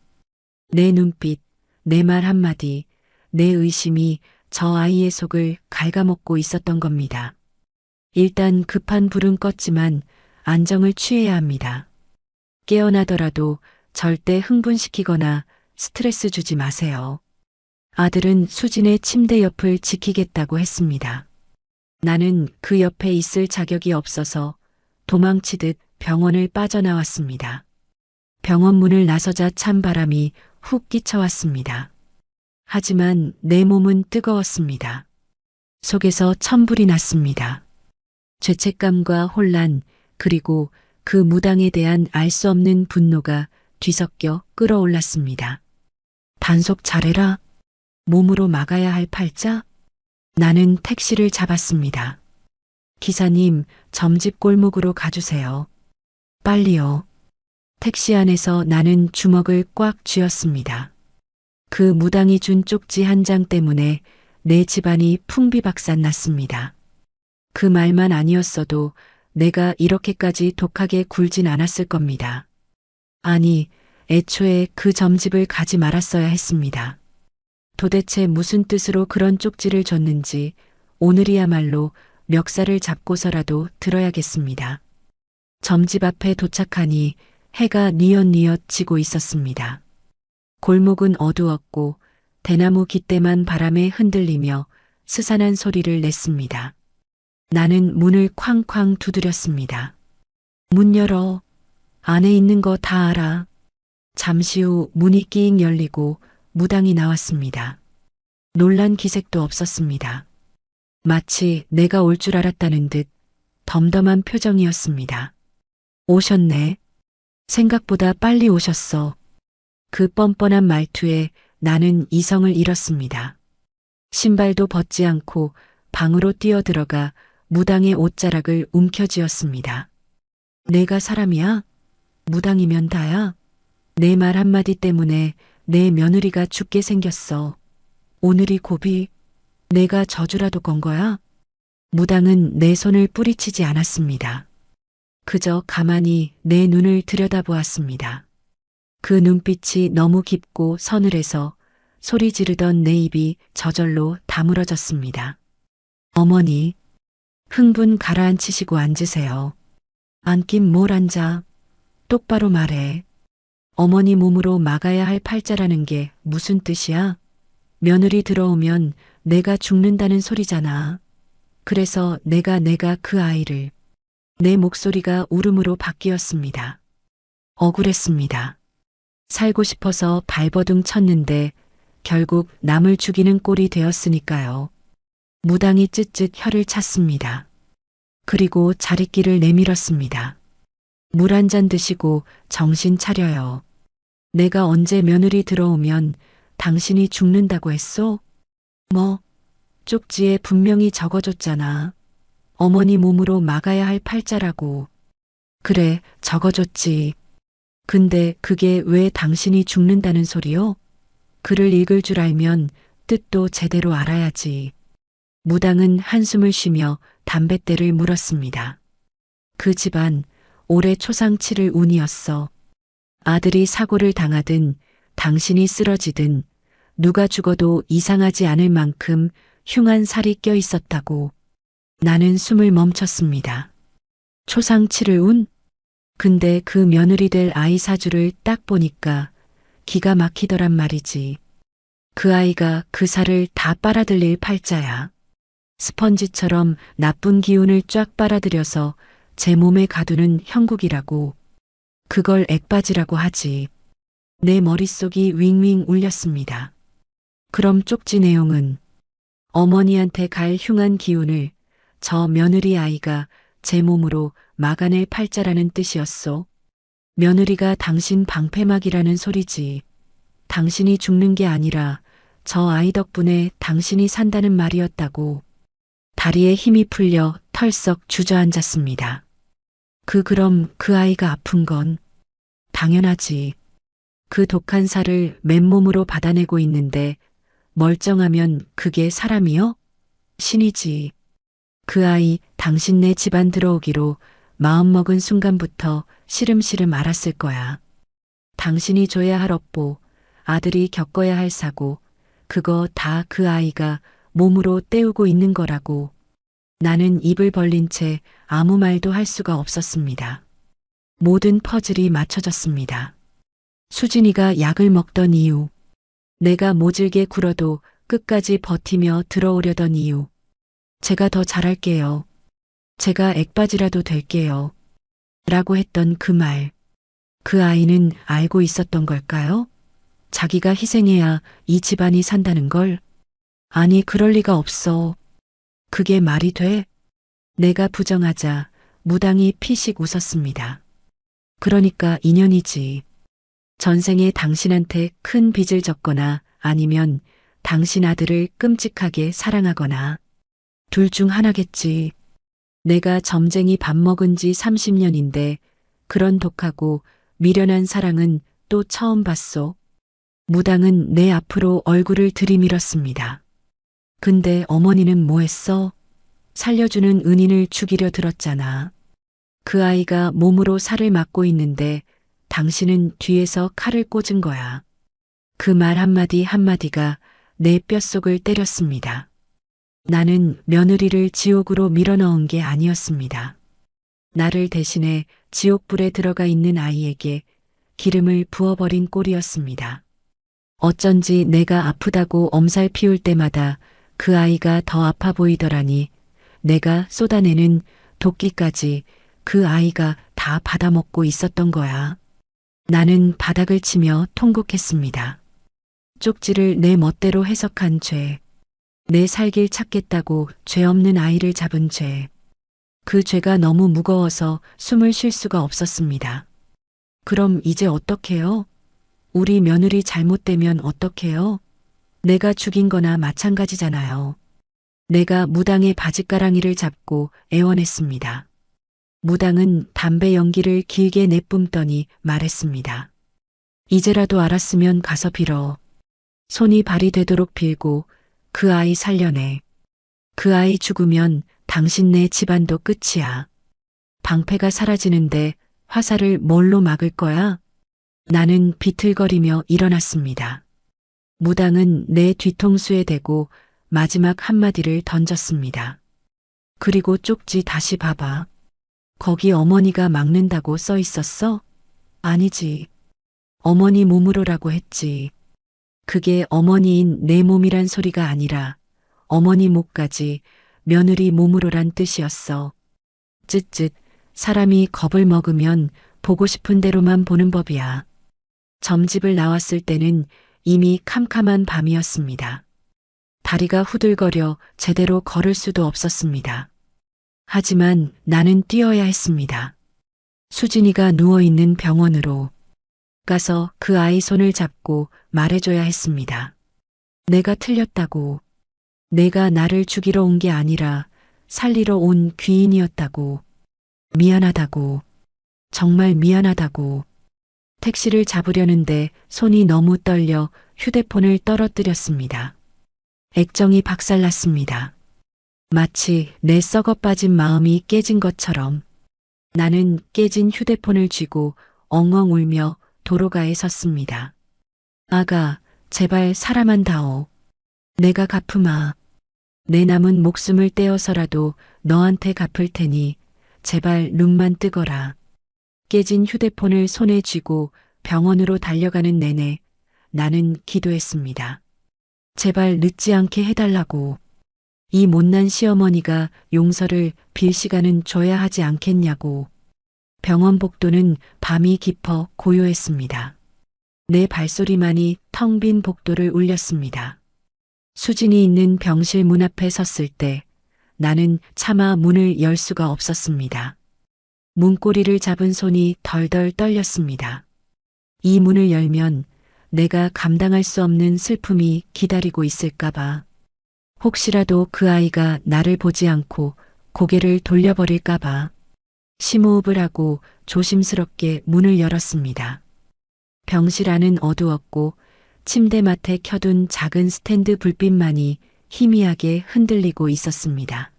내 눈빛, 내 말 한마디, 내 의심이 저 아이의 속을 갉아먹고 있었던 겁니다. 일단 급한 불은 껐지만 안정을 취해야 합니다. 깨어나더라도 절대 흥분시키거나 스트레스 주지 마세요. 아들은 수진의 침대 옆을 지키겠다고 했습니다. 나는 그 옆에 있을 자격이 없어서 도망치듯 병원을 빠져나왔습니다. 병원 문을 나서자 찬 바람이 훅 끼쳐왔습니다. 하지만 내 몸은 뜨거웠습니다. 속에서 천불이 났습니다. 죄책감과 혼란, 그리고 그 무당에 대한 알 수 없는 분노가 뒤섞여 끌어올랐습니다. 단속 잘해라. 몸으로 막아야 할 팔자? 나는 택시를 잡았습니다. 기사님, 점집 골목으로 가주세요. 빨리요. 택시 안에서 나는 주먹을 꽉 쥐었습니다. 그 무당이 준 쪽지 한 장 때문에 내 집안이 풍비박산 났습니다. 그 말만 아니었어도 내가 이렇게까지 독하게 굴진 않았을 겁니다. 아니, 애초에 그 점집을 가지 말았어야 했습니다. 도대체 무슨 뜻으로 그런 쪽지를 줬는지 오늘이야말로 멱살을 잡고서라도 들어야겠습니다. 점집 앞에 도착하니 해가 뉘엿뉘엿 지고 있었습니다. 골목은 어두웠고 대나무 깃대만 바람에 흔들리며 스산한 소리를 냈습니다. 나는 문을 쾅쾅 두드렸습니다. 문 열어. 안에 있는 거 다 알아. 잠시 후 문이 끼익 열리고 무당이 나왔습니다. 놀란 기색도 없었습니다. 마치 내가 올 줄 알았다는 듯 덤덤한 표정이었습니다. 오셨네. 생각보다 빨리 오셨어. 그 뻔뻔한 말투에 나는 이성을 잃었습니다. 신발도 벗지 않고 방으로 뛰어들어가 무당의 옷자락을 움켜쥐었습니다. 내가 사람이야? 무당이면 다야? 내 말 한마디 때문에 내 며느리가 죽게 생겼어. 오늘이 고비. 내가 저주라도 건 거야? 무당은 내 손을 뿌리치지 않았습니다. 그저 가만히 내 눈을 들여다보았습니다. 그 눈빛이 너무 깊고 서늘해서 소리 지르던 내 입이 저절로 다물어졌습니다. 어머니, 흥분 가라앉히시고 앉으세요. 앉긴 뭘 앉아. 똑바로 말해. 어머니 몸으로 막아야 할 팔자라는 게 무슨 뜻이야? 며느리 들어오면 내가 죽는다는 소리잖아. 그래서 내가 그 아이를. 내 목소리가 울음으로 바뀌었습니다. 억울했습니다. 살고 싶어서 발버둥 쳤는데 결국 남을 죽이는 꼴이 되었으니까요. 무당이 쯧쯧 혀를 찼습니다. 그리고 자리끼를 내밀었습니다. 물 한 잔 드시고 정신 차려요. 내가 언제 며느리 들어오면 당신이 죽는다고 했소? 뭐, 쪽지에 분명히 적어줬잖아. 어머니 몸으로 막아야 할 팔자라고. 그래, 적어줬지. 근데 그게 왜 당신이 죽는다는 소리요? 글을 읽을 줄 알면 뜻도 제대로 알아야지. 무당은 한숨을 쉬며 담뱃대를 물었습니다. 그 집안 올해 초상 7을 운이었어. 아들이 사고를 당하든 당신이 쓰러지든 누가 죽어도 이상하지 않을 만큼 흉한 살이 껴 있었다고. 나는 숨을 멈췄습니다. 초상 7을 운? 근데 그 며느리 될 아이 사주를 딱 보니까 기가 막히더란 말이지. 그 아이가 그 살을 다 빨아들일 팔자야. 스펀지처럼 나쁜 기운을 쫙 빨아들여서 제 몸에 가두는 형국이라고. 그걸 액바지라고 하지. 내 머릿속이 윙윙 울렸습니다. 그럼 쪽지 내용은 어머니한테 갈 흉한 기운을 저 며느리 아이가 제 몸으로 막아낼 팔자라는 뜻이었소. 며느리가 당신 방패막이라는 소리지. 당신이 죽는 게 아니라 저 아이 덕분에 당신이 산다는 말이었다고. 다리에 힘이 풀려 털썩 주저앉았습니다. 그럼 그 아이가 아픈 건 당연하지. 그 독한 살을 맨몸으로 받아내고 있는데 멀쩡하면 그게 사람이요? 신이지. 그 아이 당신네 집안 들어오기로 마음먹은 순간부터 시름시름 알았을 거야. 당신이 줘야 할 업보, 아들이 겪어야 할 사고, 그거 다 그 아이가 몸으로 때우고 있는 거라고. 나는 입을 벌린 채 아무 말도 할 수가 없었습니다. 모든 퍼즐이 맞춰졌습니다. 수진이가 약을 먹던 이유, 내가 모질게 굴어도 끝까지 버티며 들어오려던 이유, 제가 더 잘할게요. 제가 액바지라도 될게요. 라고 했던 그 말. 그 아이는 알고 있었던 걸까요? 자기가 희생해야 이 집안이 산다는 걸? 아니, 그럴 리가 없어. 그게 말이 돼? 내가 부정하자 무당이 피식 웃었습니다. 그러니까 인연이지. 전생에 당신한테 큰 빚을 졌거나 아니면 당신 아들을 끔찍하게 사랑하거나 둘 중 하나겠지. 내가 점쟁이 밥 먹은 지 30년인데 그런 독하고 미련한 사랑은 또 처음 봤소. 무당은 내 앞으로 얼굴을 들이밀었습니다. 근데 어머니는 뭐 했어? 살려주는 은인을 죽이려 들었잖아. 그 아이가 몸으로 살을 맞고 있는데 당신은 뒤에서 칼을 꽂은 거야. 그 말 한마디 한마디가 내 뼛속을 때렸습니다. 나는 며느리를 지옥으로 밀어넣은 게 아니었습니다. 나를 대신해 지옥불에 들어가 있는 아이에게 기름을 부어버린 꼴이었습니다. 어쩐지 내가 아프다고 엄살 피울 때마다 그 아이가 더 아파 보이더라니. 내가 쏟아내는 도끼까지 그 아이가 다 받아먹고 있었던 거야. 나는 바닥을 치며 통곡했습니다. 쪽지를 내 멋대로 해석한 죄. 내 살길 찾겠다고 죄 없는 아이를 잡은 죄. 그 죄가 너무 무거워서 숨을 쉴 수가 없었습니다. 그럼 이제 어떡해요? 우리 며느리 잘못되면 어떡해요? 내가 죽인 거나 마찬가지잖아요. 내가 무당의 바짓가랑이를 잡고 애원했습니다. 무당은 담배 연기를 길게 내뿜더니 말했습니다. 이제라도 알았으면 가서 빌어. 손이 발이 되도록 빌고 그 아이 살려내. 그 아이 죽으면 당신네 집안도 끝이야. 방패가 사라지는데 화살을 뭘로 막을 거야? 나는 비틀거리며 일어났습니다. 무당은 내 뒤통수에 대고 마지막 한마디를 던졌습니다. 그리고 쪽지 다시 봐봐. 거기 어머니가 막는다고 써 있었어? 아니지. 어머니 몸으로라고 했지. 그게 어머니인 내 몸이란 소리가 아니라 어머니 목까지 며느리 몸으로란 뜻이었어. 쯧쯧, 사람이 겁을 먹으면 보고 싶은 대로만 보는 법이야. 점집을 나왔을 때는 이미 캄캄한 밤이었습니다. 다리가 후들거려 제대로 걸을 수도 없었습니다. 하지만 나는 뛰어야 했습니다. 수진이가 누워있는 병원으로 가서 그 아이 손을 잡고 말해줘야 했습니다. 내가 틀렸다고. 내가 나를 죽이러 온 게 아니라 살리러 온 귀인이었다고. 미안하다고. 정말 미안하다고. 택시를 잡으려는데 손이 너무 떨려 휴대폰을 떨어뜨렸습니다. 액정이 박살났습니다. 마치 내 썩어 빠진 마음이 깨진 것처럼 나는 깨진 휴대폰을 쥐고 엉엉 울며 도로가에 섰습니다. 아가, 제발 사람만 다오. 내가 갚으마. 내 남은 목숨을 떼어서라도 너한테 갚을 테니 제발 눈만 뜨거라. 깨진 휴대폰을 손에 쥐고 병원으로 달려가는 내내 나는 기도했습니다. 제발 늦지 않게 해달라고. 이 못난 시어머니가 용서를 빌 시간은 줘야 하지 않겠냐고. 병원 복도는 밤이 깊어 고요했습니다. 내 발소리만이 텅 빈 복도를 울렸습니다. 수진이 있는 병실 문 앞에 섰을 때 나는 차마 문을 열 수가 없었습니다. 문고리를 잡은 손이 덜덜 떨렸습니다. 이 문을 열면 내가 감당할 수 없는 슬픔이 기다리고 있을까봐. 혹시라도 그 아이가 나를 보지 않고 고개를 돌려버릴까봐. 심호흡을 하고 조심스럽게 문을 열었습니다. 병실 안은 어두웠고 침대맡에 켜둔 작은 스탠드 불빛만이 희미하게 흔들리고 있었습니다.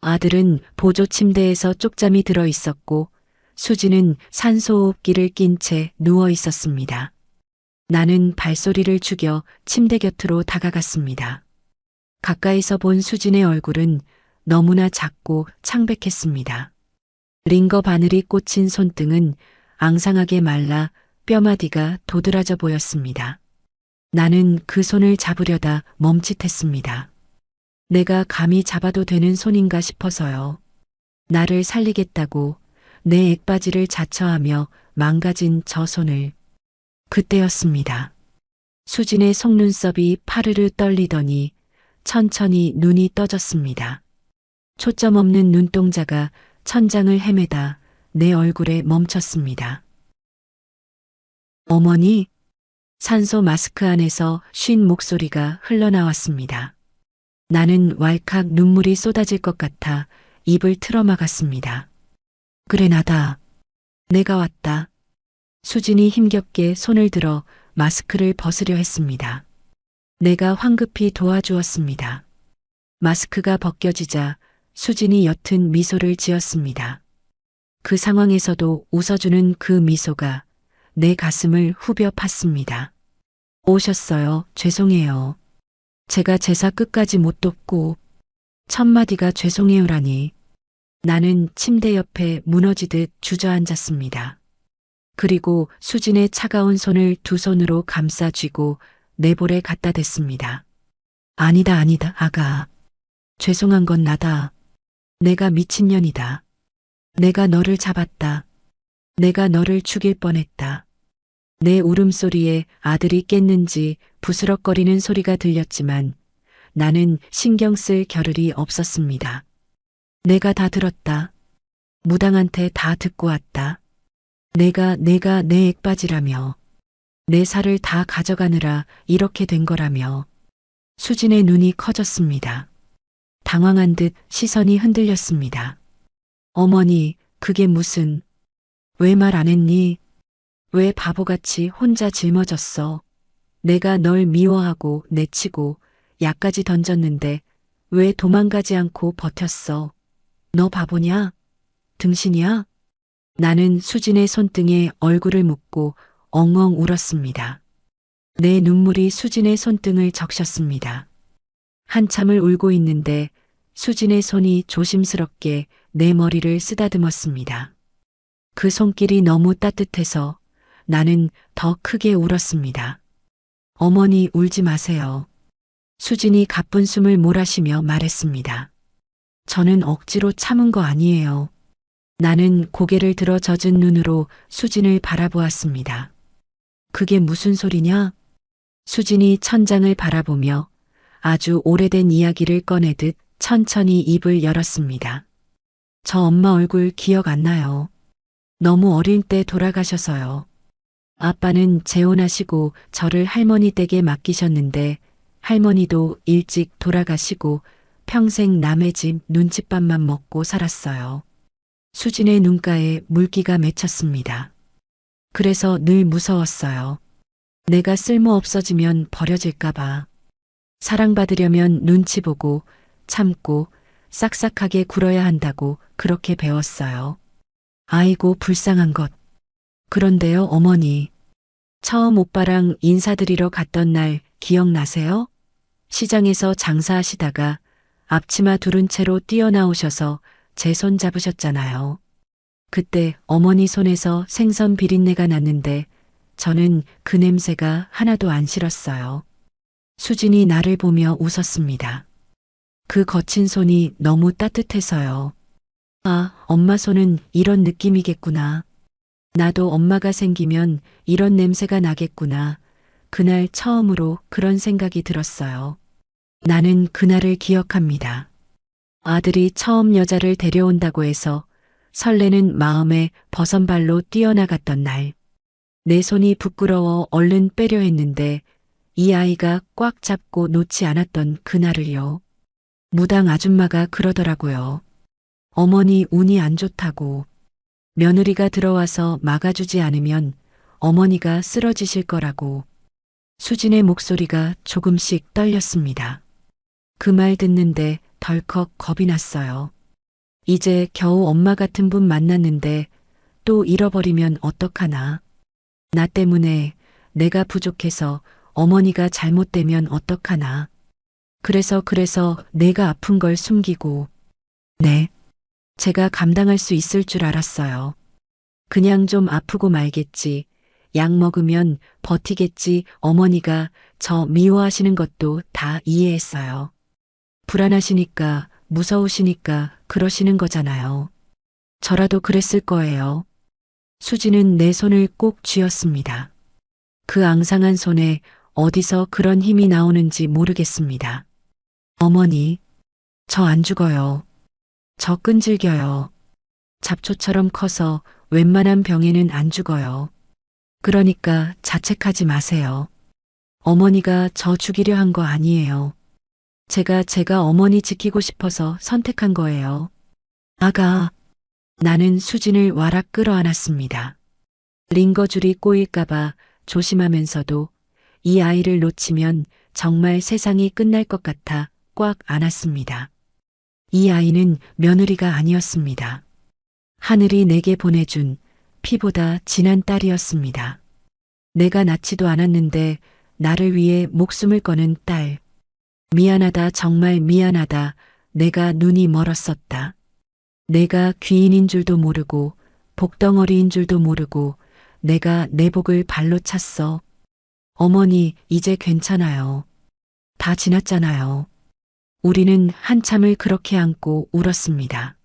아들은 보조 침대에서 쪽잠이 들어 있었고 수지는 산소호흡기를 낀 채 누워 있었습니다. 나는 발소리를 죽여 침대 곁으로 다가갔습니다. 가까이서 본 수진의 얼굴은 너무나 작고 창백했습니다. 링거 바늘이 꽂힌 손등은 앙상하게 말라 뼈마디가 도드라져 보였습니다. 나는 그 손을 잡으려다 멈칫했습니다. 내가 감히 잡아도 되는 손인가 싶어서요. 나를 살리겠다고 내 액바지를 자처하며 망가진 저 손을. 그때였습니다. 수진의 속눈썹이 파르르 떨리더니 천천히 눈이 떠졌습니다. 초점 없는 눈동자가 천장을 헤매다 내 얼굴에 멈췄습니다. 어머니, 산소 마스크 안에서 쉰 목소리가 흘러나왔습니다. 나는 왈칵 눈물이 쏟아질 것 같아 입을 틀어막았습니다. 그래 나다. 내가 왔다. 수진이 힘겹게 손을 들어 마스크를 벗으려 했습니다. 내가 황급히 도와주었습니다. 마스크가 벗겨지자 수진이 옅은 미소를 지었습니다. 그 상황에서도 웃어주는 그 미소가 내 가슴을 후벼 팠습니다. 오셨어요. 죄송해요. 제가 제사 끝까지 못 돕고 첫마디가 죄송해요라니. 나는 침대 옆에 무너지듯 주저앉았습니다. 그리고 수진의 차가운 손을 두 손으로 감싸 쥐고 내 볼에 갖다 댔습니다. 아니다 아니다 아가. 죄송한 건 나다. 내가 미친년이다. 내가 너를 잡았다. 내가 너를 죽일 뻔했다. 내 울음소리에 아들이 깼는지 부스럭거리는 소리가 들렸지만 나는 신경 쓸 겨를이 없었습니다. 내가 다 들었다. 무당한테 다 듣고 왔다. 내가 내 액바지라며. 내 살을 다 가져가느라 이렇게 된 거라며. 수진의 눈이 커졌습니다. 당황한 듯 시선이 흔들렸습니다. 어머니, 그게 무슨... 왜 말 안 했니? 왜 바보같이 혼자 짊어졌어? 내가 널 미워하고 내치고 약까지 던졌는데 왜 도망가지 않고 버텼어? 너 바보냐? 등신이야? 나는 수진의 손등에 얼굴을 묻고 엉엉 울었습니다. 내 눈물이 수진의 손등을 적셨습니다. 한참을 울고 있는데 수진의 손이 조심스럽게 내 머리를 쓰다듬었습니다. 그 손길이 너무 따뜻해서 나는 더 크게 울었습니다. 어머니 울지 마세요. 수진이 가쁜 숨을 몰아쉬며 말했습니다. 저는 억지로 참은 거 아니에요. 나는 고개를 들어 젖은 눈으로 수진을 바라보았습니다. 그게 무슨 소리냐? 수진이 천장을 바라보며 아주 오래된 이야기를 꺼내듯 천천히 입을 열었습니다. 저 엄마 얼굴 기억 안 나요. 너무 어릴 때 돌아가셔서요. 아빠는 재혼하시고 저를 할머니 댁에 맡기셨는데 할머니도 일찍 돌아가시고 평생 남의 집 눈칫밥만 먹고 살았어요. 수진의 눈가에 물기가 맺혔습니다. 그래서 늘 무서웠어요. 내가 쓸모 없어지면 버려질까봐. 사랑받으려면 눈치 보고 참고 싹싹하게 굴어야 한다고 그렇게 배웠어요. 아이고 불쌍한 것. 그런데요 어머니. 처음 오빠랑 인사드리러 갔던 날 기억나세요? 시장에서 장사하시다가 앞치마 두른 채로 뛰어나오셔서 제 손 잡으셨잖아요. 그때 어머니 손에서 생선 비린내가 났는데 저는 그 냄새가 하나도 안 싫었어요. 수진이 나를 보며 웃었습니다. 그 거친 손이 너무 따뜻해서요. 아, 엄마 손은 이런 느낌이겠구나. 나도 엄마가 생기면 이런 냄새가 나겠구나. 그날 처음으로 그런 생각이 들었어요. 나는 그날을 기억합니다. 아들이 처음 여자를 데려온다고 해서 설레는 마음에 버선발로 뛰어나갔던 날. 내 손이 부끄러워 얼른 빼려 했는데 이 아이가 꽉 잡고 놓지 않았던 그날을요. 무당 아줌마가 그러더라고요. 어머니 운이 안 좋다고. 며느리가 들어와서 막아주지 않으면 어머니가 쓰러지실 거라고. 수진의 목소리가 조금씩 떨렸습니다. 그 말 듣는데 덜컥 겁이 났어요. 이제 겨우 엄마 같은 분 만났는데 또 잃어버리면 어떡하나. 나 때문에 내가 부족해서 어머니가 잘못되면 어떡하나. 그래서 내가 아픈 걸 숨기고. 네. 제가 감당할 수 있을 줄 알았어요. 그냥 좀 아프고 말겠지. 약 먹으면 버티겠지. 어머니가 저 미워하시는 것도 다 이해했어요. 불안하시니까, 무서우시니까 그러시는 거잖아요. 저라도 그랬을 거예요. 수지는 내 손을 꼭 쥐었습니다. 그 앙상한 손에 어디서 그런 힘이 나오는지 모르겠습니다. 어머니, 저 안 죽어요. 저 끈질겨요. 잡초처럼 커서 웬만한 병에는 안 죽어요. 그러니까 자책하지 마세요. 어머니가 저 죽이려 한 거 아니에요. 제가 어머니 지키고 싶어서 선택한 거예요. 아가, 나는 수진을 와락 끌어안았습니다. 링거줄이 꼬일까봐 조심하면서도 이 아이를 놓치면 정말 세상이 끝날 것 같아 꽉 안았습니다. 이 아이는 며느리가 아니었습니다. 하늘이 내게 보내준 피보다 진한 딸이었습니다. 내가 낳지도 않았는데 나를 위해 목숨을 거는 딸. 미안하다, 정말 미안하다. 내가 눈이 멀었었다. 내가 귀인인 줄도 모르고 복덩어리인 줄도 모르고 내가 내 복을 발로 찼어. 어머니, 이제 괜찮아요. 다 지났잖아요. 우리는 한참을 그렇게 안고 울었습니다.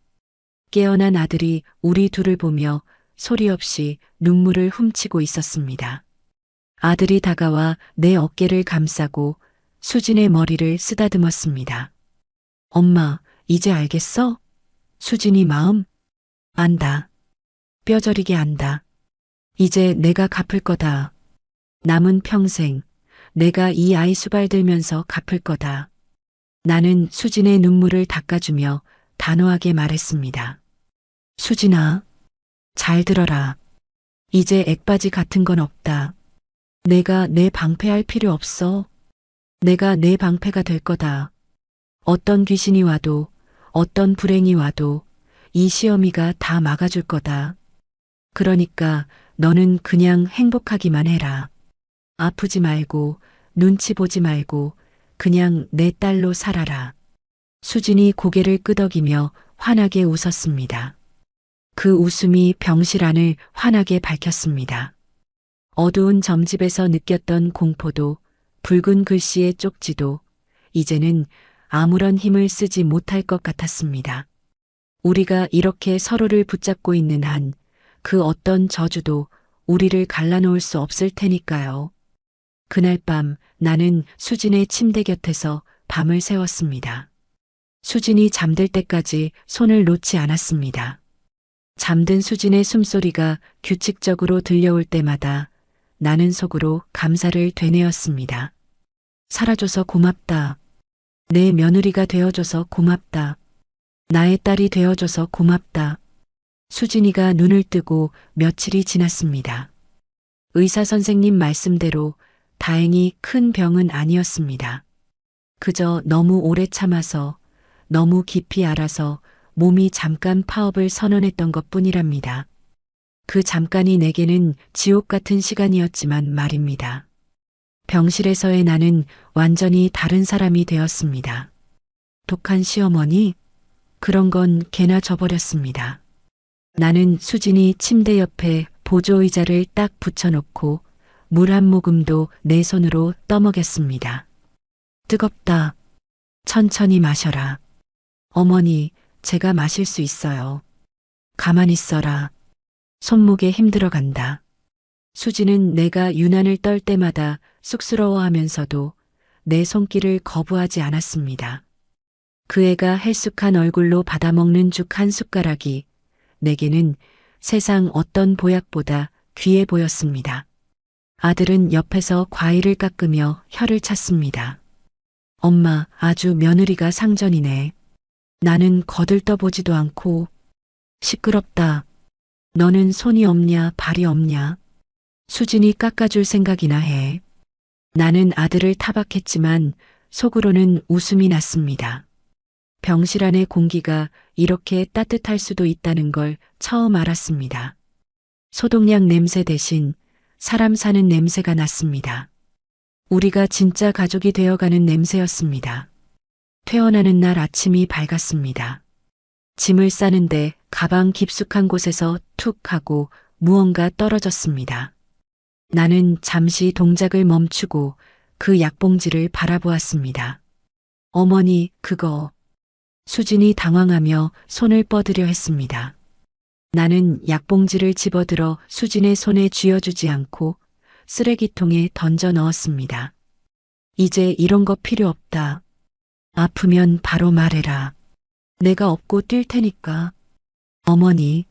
깨어난 아들이 우리 둘을 보며 소리 없이 눈물을 훔치고 있었습니다. 아들이 다가와 내 어깨를 감싸고 수진의 머리를 쓰다듬었습니다. 엄마, 이제 알겠어? 수진이 마음? 안다. 뼈저리게 안다. 이제 내가 갚을 거다. 남은 평생 내가 이 아이 수발 들면서 갚을 거다. 나는 수진의 눈물을 닦아주며 단호하게 말했습니다. 수진아, 잘 들어라. 이제 액바지 같은 건 없다. 내가 내 방패할 필요 없어. 내가 내 방패가 될 거다. 어떤 귀신이 와도, 어떤 불행이 와도 이 시어미가 다 막아줄 거다. 그러니까 너는 그냥 행복하기만 해라. 아프지 말고, 눈치 보지 말고, 그냥 내 딸로 살아라. 수진이 고개를 끄덕이며 환하게 웃었습니다. 그 웃음이 병실 안을 환하게 밝혔습니다. 어두운 점집에서 느꼈던 공포도 붉은 글씨의 쪽지도 이제는 아무런 힘을 쓰지 못할 것 같았습니다. 우리가 이렇게 서로를 붙잡고 있는 한 그 어떤 저주도 우리를 갈라놓을 수 없을 테니까요. 그날 밤 나는 수진의 침대 곁에서 밤을 새웠습니다. 수진이 잠들 때까지 손을 놓지 않았습니다. 잠든 수진의 숨소리가 규칙적으로 들려올 때마다 나는 속으로 감사를 되뇌었습니다. 살아줘서 고맙다. 내 며느리가 되어줘서 고맙다. 나의 딸이 되어줘서 고맙다. 수진이가 눈을 뜨고 며칠이 지났습니다. 의사 선생님 말씀대로 다행히 큰 병은 아니었습니다. 그저 너무 오래 참아서, 너무 깊이 알아서 몸이 잠깐 파업을 선언했던 것뿐이랍니다. 그 잠깐이 내게는 지옥 같은 시간이었지만 말입니다. 병실에서의 나는 완전히 다른 사람이 되었습니다. 독한 시어머니? 그런 건 개나 져버렸습니다. 나는 수진이 침대 옆에 보조의자를 딱 붙여놓고 물 한 모금도 내 손으로 떠먹였습니다. 뜨겁다. 천천히 마셔라. 어머니, 제가 마실 수 있어요. 가만히 있어라. 손목에 힘들어간다. 수지는 내가 유난을 떨 때마다 쑥스러워하면서도 내 손길을 거부하지 않았습니다. 그 애가 헬쑥한 얼굴로 받아먹는 죽 한 숟가락이 내게는 세상 어떤 보약보다 귀해 보였습니다. 아들은 옆에서 과일을 깎으며 혀를 찼습니다. 엄마, 아주 며느리가 상전이네. 나는 거들떠보지도 않고. 시끄럽다. 너는 손이 없냐, 발이 없냐. 수진이 깎아줄 생각이나 해. 나는 아들을 타박했지만 속으로는 웃음이 났습니다. 병실 안의 공기가 이렇게 따뜻할 수도 있다는 걸 처음 알았습니다. 소독약 냄새 대신 사람 사는 냄새가 났습니다. 우리가 진짜 가족이 되어가는 냄새였습니다. 퇴원하는 날 아침이 밝았습니다. 짐을 싸는데 가방 깊숙한 곳에서 툭 하고 무언가 떨어졌습니다. 나는 잠시 동작을 멈추고 그 약봉지를 바라보았습니다. 어머니, 그거. 수진이 당황하며 손을 뻗으려 했습니다. 나는 약봉지를 집어들어 수진의 손에 쥐어주지 않고 쓰레기통에 던져 넣었습니다. 이제 이런 거 필요 없다. 아프면 바로 말해라. 내가 업고 뛸 테니까. 어머니.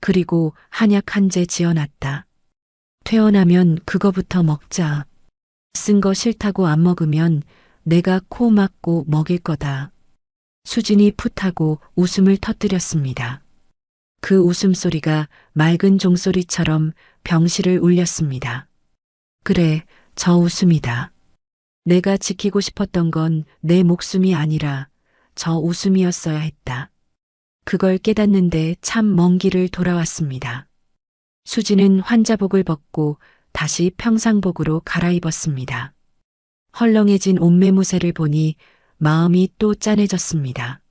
그리고 한약 한 재 지어놨다. 퇴원하면 그거부터 먹자. 쓴 거 싫다고 안 먹으면 내가 코 막고 먹일 거다. 수진이 풋하고 웃음을 터뜨렸습니다. 그 웃음소리가 맑은 종소리처럼 병실을 울렸습니다. 그래, 저 웃음이다. 내가 지키고 싶었던 건 내 목숨이 아니라 저 웃음이었어야 했다. 그걸 깨닫는데 참 먼 길을 돌아왔습니다. 수지는 환자복을 벗고 다시 평상복으로 갈아입었습니다. 헐렁해진 옷매무새를 보니 마음이 또 짠해졌습니다.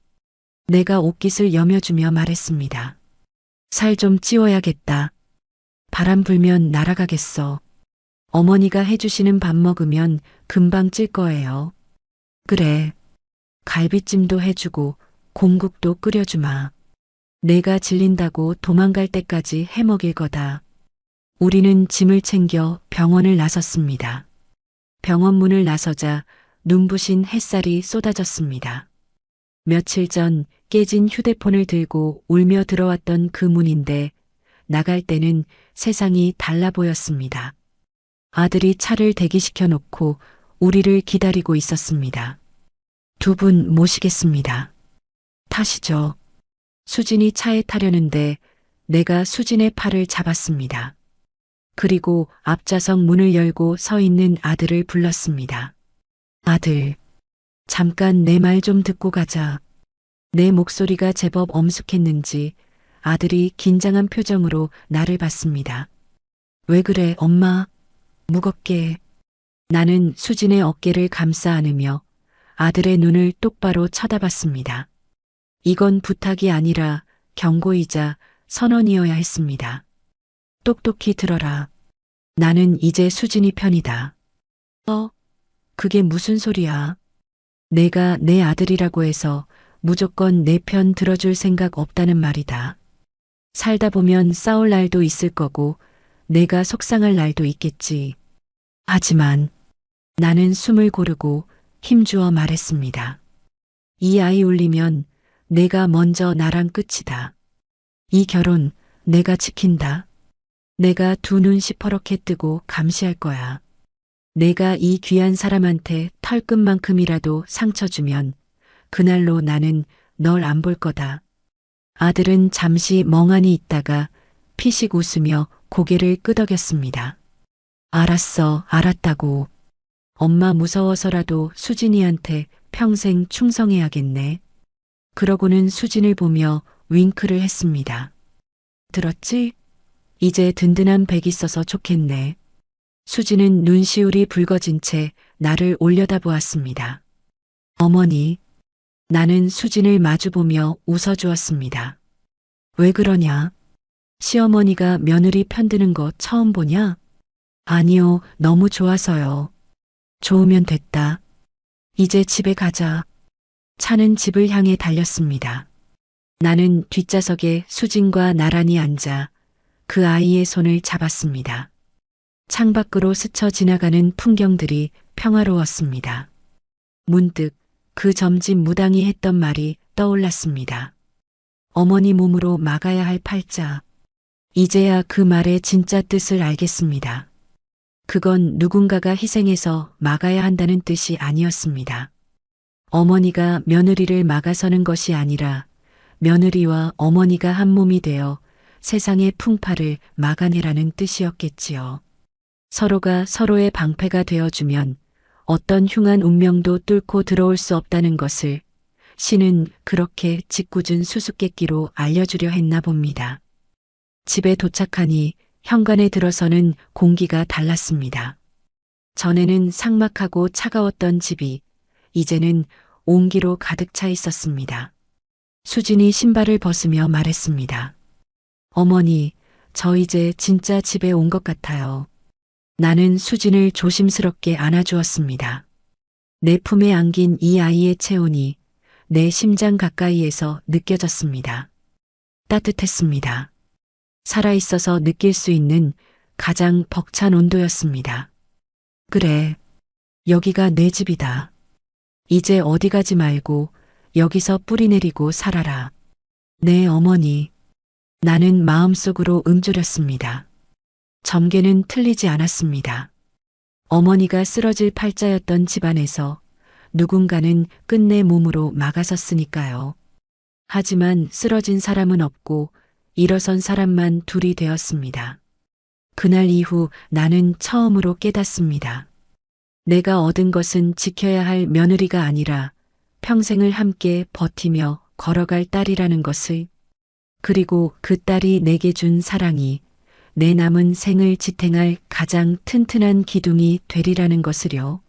내가 옷깃을 여며주며 말했습니다. 살 좀 찌워야겠다. 바람 불면 날아가겠어. 어머니가 해주시는 밥 먹으면 금방 찔 거예요. 그래. 갈비찜도 해주고 공국도 끓여주마. 내가 질린다고 도망갈 때까지 해먹일 거다. 우리는 짐을 챙겨 병원을 나섰습니다. 병원 문을 나서자 눈부신 햇살이 쏟아졌습니다. 며칠 전 깨진 휴대폰을 들고 울며 들어왔던 그 문인데 나갈 때는 세상이 달라 보였습니다. 아들이 차를 대기시켜 놓고 우리를 기다리고 있었습니다. 두 분 모시겠습니다. 타시죠. 수진이 차에 타려는데 내가 수진의 팔을 잡았습니다. 그리고 앞좌석 문을 열고 서 있는 아들을 불렀습니다. 아들, 잠깐 내 말 좀 듣고 가자. 내 목소리가 제법 엄숙했는지 아들이 긴장한 표정으로 나를 봤습니다. 왜 그래, 엄마? 무겁게. 나는 수진의 어깨를 감싸 안으며 아들의 눈을 똑바로 쳐다봤습니다. 이건 부탁이 아니라 경고이자 선언이어야 했습니다. 똑똑히 들어라. 나는 이제 수진이 편이다. 그게 무슨 소리야? 내가 내 아들이라고 해서 무조건 내 편 들어줄 생각 없다는 말이다. 살다 보면 싸울 날도 있을 거고 내가 속상할 날도 있겠지. 하지만 나는 숨을 고르고 힘주어 말했습니다. 이 아이 울리면 내가 먼저 나랑 끝이다. 이 결혼 내가 지킨다. 내가 두 눈 시퍼렇게 뜨고 감시할 거야. 내가 이 귀한 사람한테 털끝만큼이라도 상처 주면 그날로 나는 널 안 볼 거다. 아들은 잠시 멍하니 있다가 피식 웃으며 고개를 끄덕였습니다. 알았어, 알았다고. 엄마 무서워서라도 수진이한테 평생 충성해야겠네. 그러고는 수진을 보며 윙크를 했습니다. 들었지? 이제 든든한 백 있어서 좋겠네. 수진은 눈시울이 붉어진 채 나를 올려다보았습니다. 어머니, 나는 수진을 마주보며 웃어주었습니다. 왜 그러냐? 시어머니가 며느리 편드는 거 처음 보냐? 아니요, 너무 좋아서요. 좋으면 됐다. 이제 집에 가자. 차는 집을 향해 달렸습니다. 나는 뒷좌석에 수진과 나란히 앉아 그 아이의 손을 잡았습니다. 창밖으로 스쳐 지나가는 풍경들이 평화로웠습니다. 문득 그 점집 무당이 했던 말이 떠올랐습니다. 어머니 몸으로 막아야 할 팔자. 이제야 그 말의 진짜 뜻을 알겠습니다. 그건 누군가가 희생해서 막아야 한다는 뜻이 아니었습니다. 어머니가 며느리를 막아서는 것이 아니라 며느리와 어머니가 한 몸이 되어 세상의 풍파를 막아내라는 뜻이었겠지요. 서로가 서로의 방패가 되어주면 어떤 흉한 운명도 뚫고 들어올 수 없다는 것을 신은 그렇게 짓궂은 수수께끼로 알려주려 했나 봅니다. 집에 도착하니 현관에 들어서는 공기가 달랐습니다. 전에는 삭막하고 차가웠던 집이 이제는 온기로 가득 차 있었습니다. 수진이 신발을 벗으며 말했습니다. 어머니, 저 이제 진짜 집에 온 것 같아요. 나는 수진을 조심스럽게 안아주었습니다. 내 품에 안긴 이 아이의 체온이 내 심장 가까이에서 느껴졌습니다. 따뜻했습니다. 살아있어서 느낄 수 있는 가장 벅찬 온도였습니다. 그래, 여기가 내 집이다. 이제 어디 가지 말고 여기서 뿌리 내리고 살아라. 네, 어머니. 나는 마음속으로 응조렸습니다. 점괘는 틀리지 않았습니다. 어머니가 쓰러질 팔자였던 집안에서 누군가는 끝내 몸으로 막아섰으니까요. 하지만 쓰러진 사람은 없고 일어선 사람만 둘이 되었습니다. 그날 이후 나는 처음으로 깨닫습니다. 내가 얻은 것은 지켜야 할 며느리가 아니라 평생을 함께 버티며 걸어갈 딸이라는 것을, 그리고 그 딸이 내게 준 사랑이 내 남은 생을 지탱할 가장 튼튼한 기둥이 되리라는 것을요.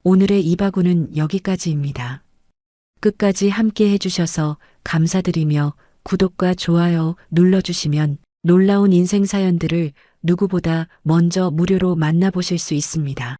오늘의 이바구는 여기까지입니다. 끝까지 함께 해주셔서 감사드리며 구독과 좋아요 눌러주시면 놀라운 인생 사연들을 누구보다 먼저 무료로 만나보실 수 있습니다.